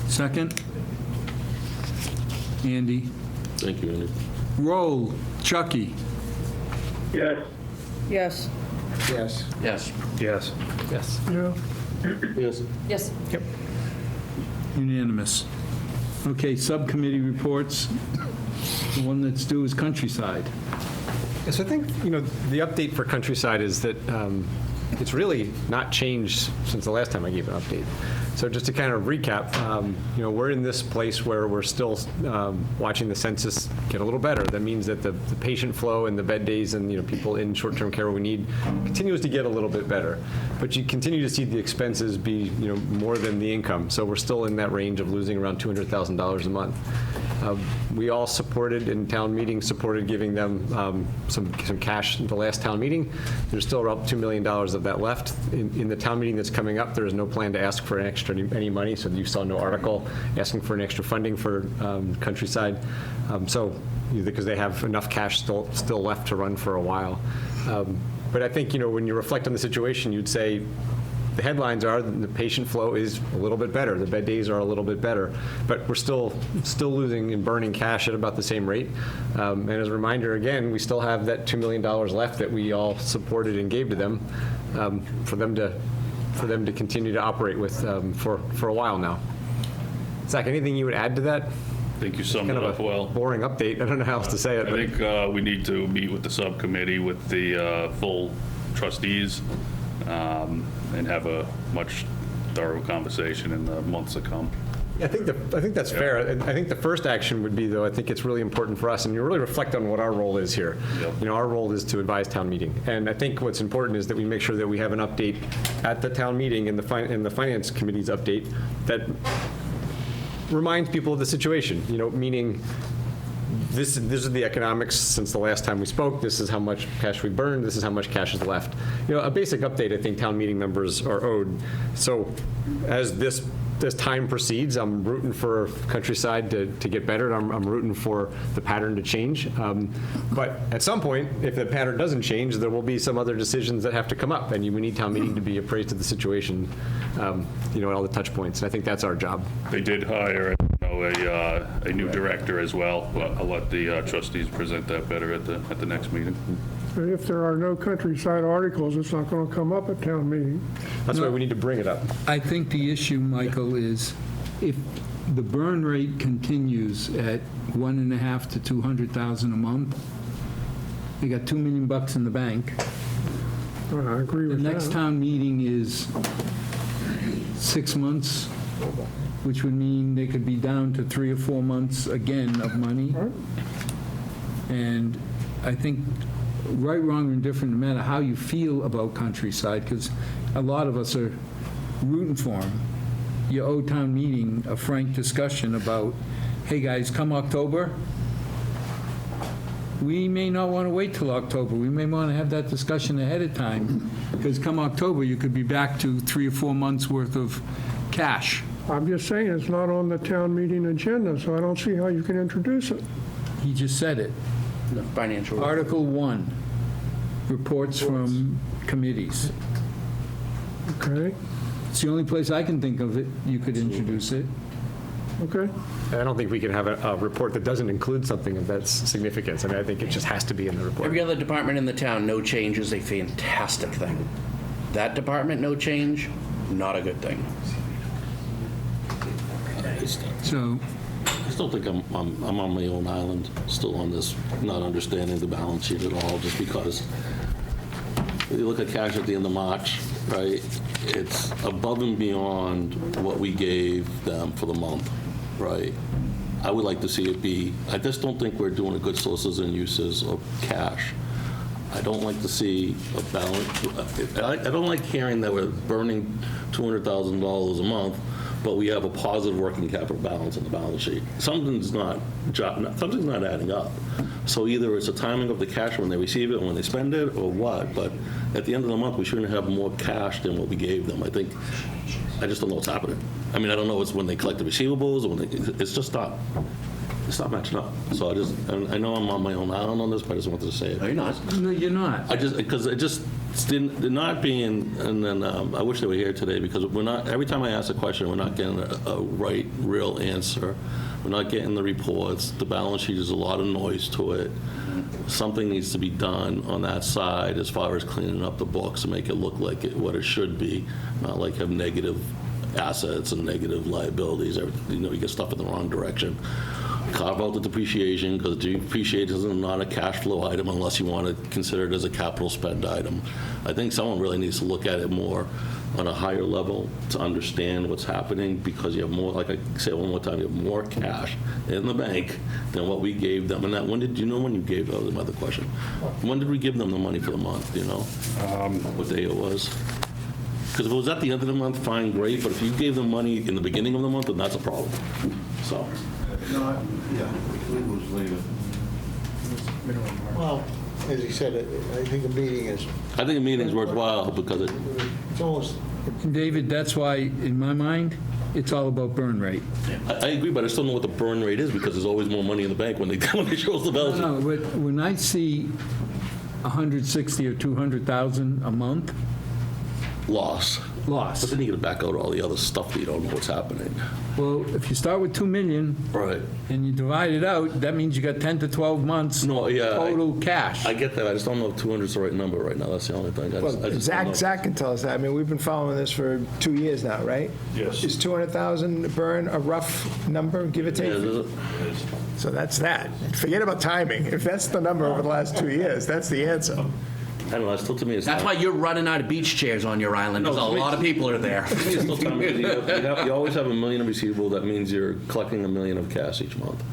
Second? Andy. Thank you, Andy. Roll. Chucky. Yes. Yes. Yes. Yes. Yes. Yes. Yeah. Yes. Yes. Unanimous. Okay, subcommittee reports. The one that's due is Countryside. Yes, I think, the update for Countryside is that it's really not changed since the last time I gave an update. So just to kind of recap, we're in this place where we're still watching the census get a little better. That means that the patient flow and the bed days and, people in short-term care we need continues to get a little bit better. But you continue to see the expenses be, more than the income. So we're still in that range of losing around $200,000 a month. We all supported, in town meeting, supported giving them some cash at the last town meeting. There's still about $2 million that of that left. In the town meeting that's coming up, there is no plan to ask for an extra any money, so you saw no article asking for an extra funding for Countryside. Because they have enough cash still left to run for a while. But I think, when you reflect on the situation, you'd say the headlines are the patient flow is a little bit better, the bed days are a little bit better, but we're still losing and burning cash at about the same rate. And as a reminder, again, we still have that $2 million left that we all supported and gave to them for them to continue to operate with for a while now. Zach, anything you would add to that? I think you summed it up well. Boring update. I don't know how else to say it. I think we need to meet with the subcommittee with the full trustees and have a much thorough conversation in the months to come. I think that's fair. And I think the first action would be, though, I think it's really important for us, and you really reflect on what our role is here. Yep. Our role is to advise town meeting. And I think what's important is that we make sure that we have an update at the town meeting in the finance committee's update that reminds people of the situation, meaning this is the economics since the last time we spoke. This is how much cash we burned. This is how much cash is left. A basic update I think town meeting members are owed. So as time proceeds, I'm rooting for Countryside to get better. I'm rooting for the pattern to change. But at some point, if the pattern doesn't change, there will be some other decisions that have to come up, and we need town meeting to be appraised of the situation, at all the touch points. And I think that's our job. They did hire a new director as well. I'll let the trustees present that better at the next meeting. If there are no Countryside articles, it's not going to come up at town meeting. That's why we need to bring it up. I think the issue, Michael, is if the burn rate continues at $1.5 to $200,000 a month, they got $2 million in the bank. I agree with The that. next town meeting is 6 months, which would mean they could be down to 3 or 4 months again of money. And I think right, wrong, or indifferent, no matter how you feel about Countryside, because a lot of us are rooting for them, you owe town meeting a frank discussion about, hey guys, come October, we may not want to wait till October. We may want to have that discussion ahead of time, because come October, you could be back to 3 or 4 months worth of cash. I'm just saying it's not on the town meeting agenda, so I don't see how you can introduce it. He just said it. The financial. Article 1, reports from committees. Okay, It's the only place I can think of it, you could introduce it. okay. I don't think we can have a report that doesn't include something of that significance. I think it just has to be in the report. Every other department in the town, no change is a fantastic thing. That department, no change, not a good thing. So, I still think I'm on my own island, still on this, not understanding the balance sheet at all, just because if you look at cash at the end of March, right, it's above and beyond what we gave them for the month, right? I would like to see it be, I just don't think we're doing a good sources and uses of cash. I don't like to see a balance, I don't like hearing that we're burning $200,000 a month, but we have a positive working capital balance on the balance sheet. Something's not adding up. So either it's a timing of the cash when they receive it, when they spend it, or what, but at the end of the month, we shouldn't have more cash than what we gave them. I just don't know what's happening. I mean, I don't know it's when they collect the receivables, or when it's just not matching up. So I know I'm on my own island on this, but I just wanted to say it. No, you're not. no, you're not. Because it just didn't, not being, and then I wish they were here today, because we're not, every time I ask a question, we're not getting a right, real answer. We're not getting the reports. The balance sheet is a lot of noise to it. Something needs to be done on that side as far as cleaning up the books and make it look like what it should be, not like have negative assets and negative liabilities. You get stuff in the wrong direction. Carve out the depreciation, because depreciation is not a cash flow item unless you want to consider it as a capital spend item. I think someone really needs to look at it more on a higher level to understand what's happening, because you have more, like I say one more time, you have more cash in the bank than what we gave them. And that, when did you know when you gave, that was another question. When did we give them the money for the month, do you know? What day it was? Because if it was at the end of the month, fine, great, but if you gave them money in the beginning of the month, then that's a problem. So. No, yeah, it was later. Well, as you said, I think a meeting is, I think a meeting's worthwhile because it's almost, David, that's why, in my mind, it's all about burn rate. I agree, but I still don't know what the burn rate is because there's always more money in the bank when they show us the balance. No, but when I see 160 or 200,000 a month, Loss. loss. But then you got to back out all the other stuff that you don't know what's happening. Well, if you start with 2 million Right. and you divide it out, that means you got 10 to 12 months No, yeah. total cash. I get that. I just don't know if 200 is the right number right now. That's the only thing. I just don't know. Zach can tell us that. I mean, we've been following this for 2 years now, right? Yes. Is 200,000 burn a rough number, give or take? Yeah, So that's that. Forget about timing. If that's the number over the last 2 years, that's the answer. I don't know. It's still to me. It's That's why you're running out of beach chairs on your island, because a lot of people are there. To me, it's still time because you always have $1 million of receivable. That means you're collecting $1 million of cash each month.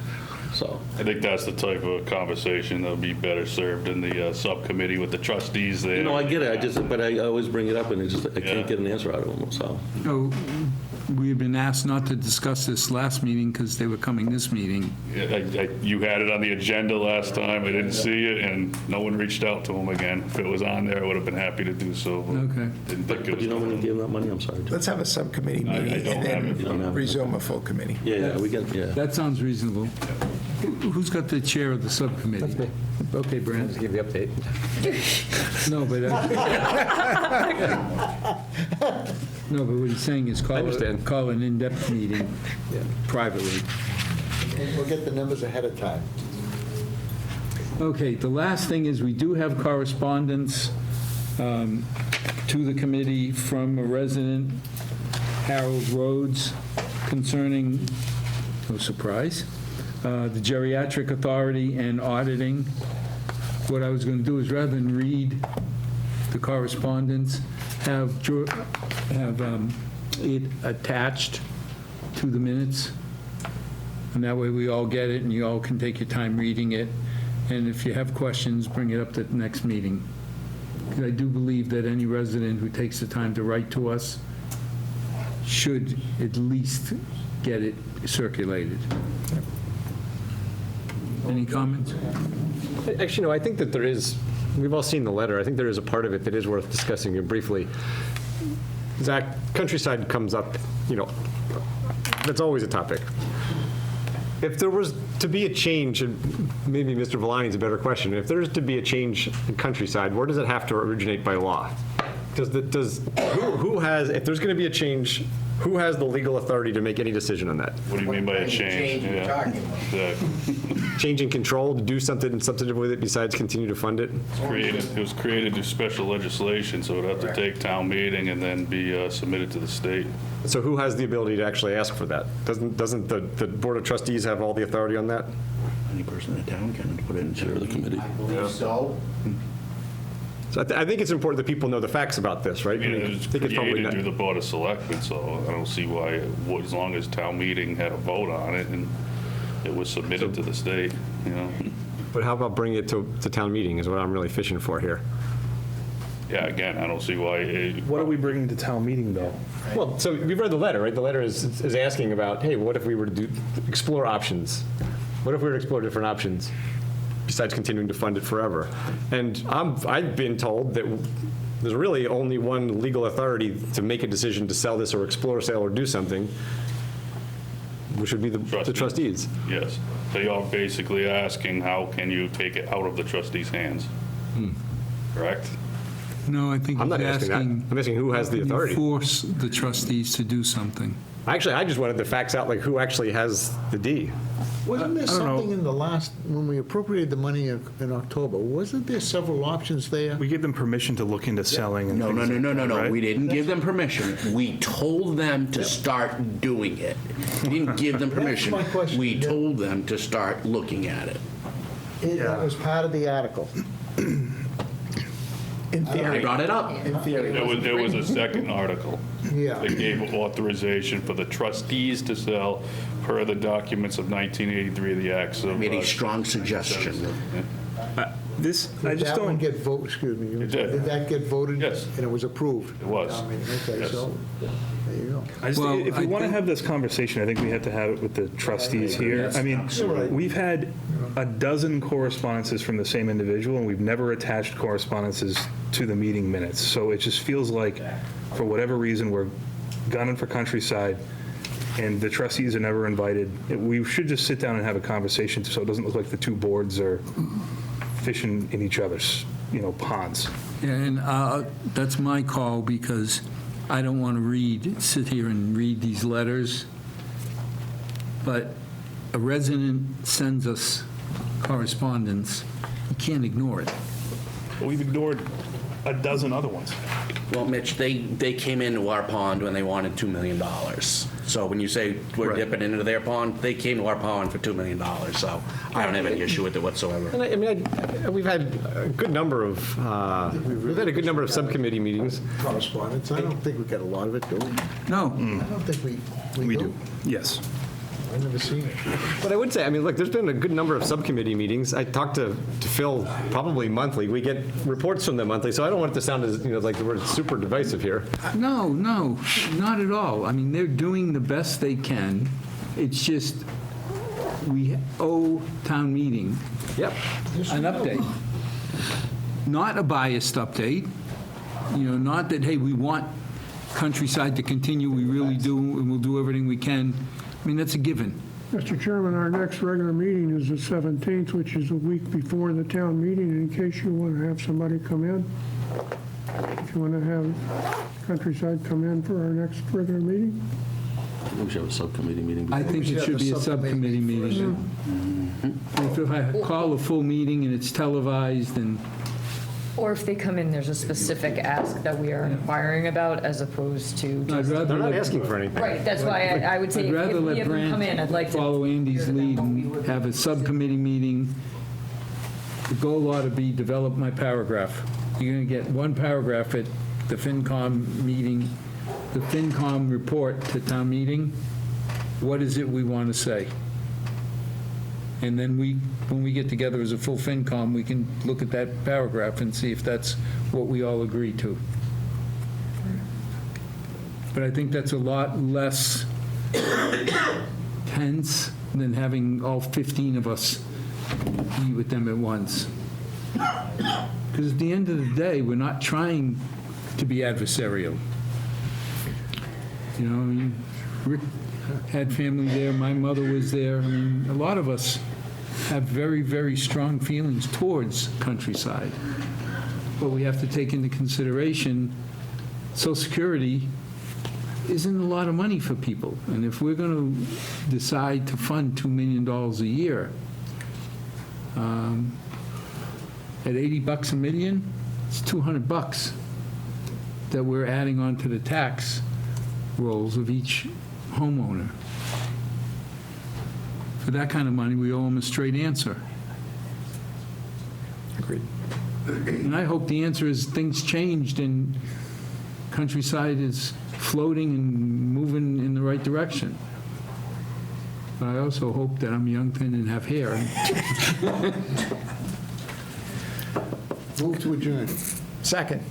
So I think that's the type of conversation that would be better served in the subcommittee with the trustees there. I get it. But I always bring it up, and I can't get an answer out of them. So So we've been asked not to discuss this last meeting because they were coming this meeting. You had it on the agenda last time. I didn't see it, and no one reached out to him again. If it was on there, I would have been happy to do so. But Okay. didn't think it but was you know when you give that money? I'm sorry. Let's have a subcommittee I meeting don't have it. You don't and have then it. resume a full committee. Yeah, we get. Yeah. That sounds reasonable. Who's got the chair of the subcommittee? That's me. Okay, Just Brandon. give the update. No, but no, but what he's saying is understand. call an in-depth meeting privately. and we'll get the numbers ahead of time. Okay, the last thing is we do have correspondence to the committee from a resident, Harold Rhodes, concerning, no surprise, the Geriatric Authority and auditing. What I was going to do is, rather than read the correspondence, have it attached to the minutes. And that way we all get it and you all can take your time reading it. And if you have questions, bring it up at the next meeting. 'Cause I do believe that any resident who takes the time to write to us should at least get it circulated. Any comments? Actually, no, I think that there is, we've all seen the letter. I think there is a part of it that is worth discussing here briefly. Zach, Countryside comes up, that's always a topic. If there was to be a change, and maybe Mr. Valani's a better question, if there is to be a change in Countryside, where does it have to originate by law? Who has, if there's going to be a change, who has the legal authority to make any decision on that? What do you mean by a change? Change you're talking about. Exactly. Change in control, to do something substantive with it besides continue to fund it? It was created through special legislation, so it would have to take town meeting and then be submitted to the state. So who has the ability to actually ask for that? Doesn't the Board of Trustees have all the authority on that? Any person in town can put it into The committee. I believe so. So I think it's important that people know the facts about this, right? I mean, it was I think it's probably created not- through the Board of Selectmen, so I don't see why, as long as town meeting had a vote on it and it was submitted to the state, But how about bringing it to town meeting is what I'm really fishing for here. Yeah, again, I don't see why. What are we bringing to town meeting, though? Well, so we've read the letter, right? The letter is asking about, hey, what if we were to explore options? What if we were to explore different options besides continuing to fund it forever? And I've been told that there's really only one legal authority to make a decision to sell this or explore sale or do something, which would be the trustees. Yes. They are basically asking, how can you take it out of the trustees' hands? Correct? No, I think I'm he's not asking that. asking. I'm asking who has the how can you authority. Force the trustees to do something. Actually, I just wanted the facts out, like who actually has the D. Wasn't there I don't know. something in the last, when we appropriated the money in October, wasn't there several options there? We gave them permission to look into selling and No, things like that, no. right? We didn't give them permission. We told them to start doing it. We didn't give them permission. my question. We told them to start looking at it. That was part of the article. In I theory. brought it up. In theory. There was a second article. Yeah. That gave authorization for the trustees to sell per the documents of 1983 of the Acts of. Made a strong suggestion. This, I Did just that one don't, get voted, excuse me? It did. Did that get voted? Yes. And it was approved? It was. I mean, okay, Yes. so, there you go. I just, Well, if we I want to think- have this conversation, I think we have to have it with the trustees here. I mean, You're right. we've had a dozen correspondences from the same individual, and we've never attached correspondences to the meeting minutes. So it just feels like, for whatever reason, we're gunning for Countryside, and the trustees are never invited. We should just sit down and have a conversation so it doesn't look like the two boards are fishing in each other's, ponds. Yeah, and that's my call, because I don't want to sit here and read these letters, but a resident sends us correspondence, you can't ignore it. But we've ignored a dozen other ones. Well, Mitch, they came into our pond when they wanted $2 million. So when you say we're dipping into their pond, they came to our pond for $2 million. So I don't have any issue with it whatsoever. And I mean, we've had a good number of subcommittee meetings. Correspondence, I don't think we got a lot of it, do we? No. I don't think we do. Yes. I've never seen it. But I would say, I mean, look, there's been a good number of subcommittee meetings. I talk to Phil probably monthly. We get reports from them monthly, so I don't want it to sound as, like we're super divisive here. No, not at all. I mean, they're doing the best they can. It's just, we owe town meeting an update. Not a biased update, not that, hey, we want Countryside to continue, we really do, and we'll do everything we can. I mean, that's a given. Mr. Chairman, our next regular meeting is the 17th, which is a week before the town meeting, in case you want to have somebody come in. If you want to have Countryside come in for our next regular meeting. We should have a subcommittee meeting. I think it should be a subcommittee meeting. If I call a full meeting and it's televised, and Or if they come in, there's a specific ask that we are inquiring about, as opposed to just... They're not asking for anything. Right, that's why I would say I'd rather if we let have them come in, I'd like Brant to... follow Andy's lead and have a subcommittee meeting. The goal ought to be develop my paragraph. You're going to get one paragraph at the FinCom meeting, the FinCom report to town meeting. What is it we want to say? And then when we get together as a full FinCom, we can look at that paragraph and see if that's what we all agree to. But I think that's a lot less tense than having all 15 of us meet with them at once. Because at the end of the day, we're not trying to be adversarial. Rick had family there, my mother was there. I mean, a lot of us have very, very strong feelings towards Countryside. But we have to take into consideration Social Security isn't a lot of money for people. And if we're going to decide to fund $2 million a year, at $80 a million, it's $200 that we're adding onto the tax rolls of each homeowner. For that kind of money, we owe them a straight answer. Agreed. And I hope the answer is things changed and Countryside is floating and moving in the right direction. But I also hope that I'm young, thin, and have hair. Move to adjourn. Second.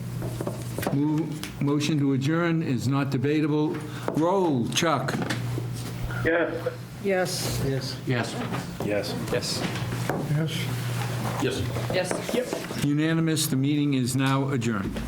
Motion to adjourn is not debatable. Roll, Chuck. Yes. Yes. Yes. Yes. Yes. Yes. Yes. Yes. Yes. Unanimous, the meeting is now adjourned.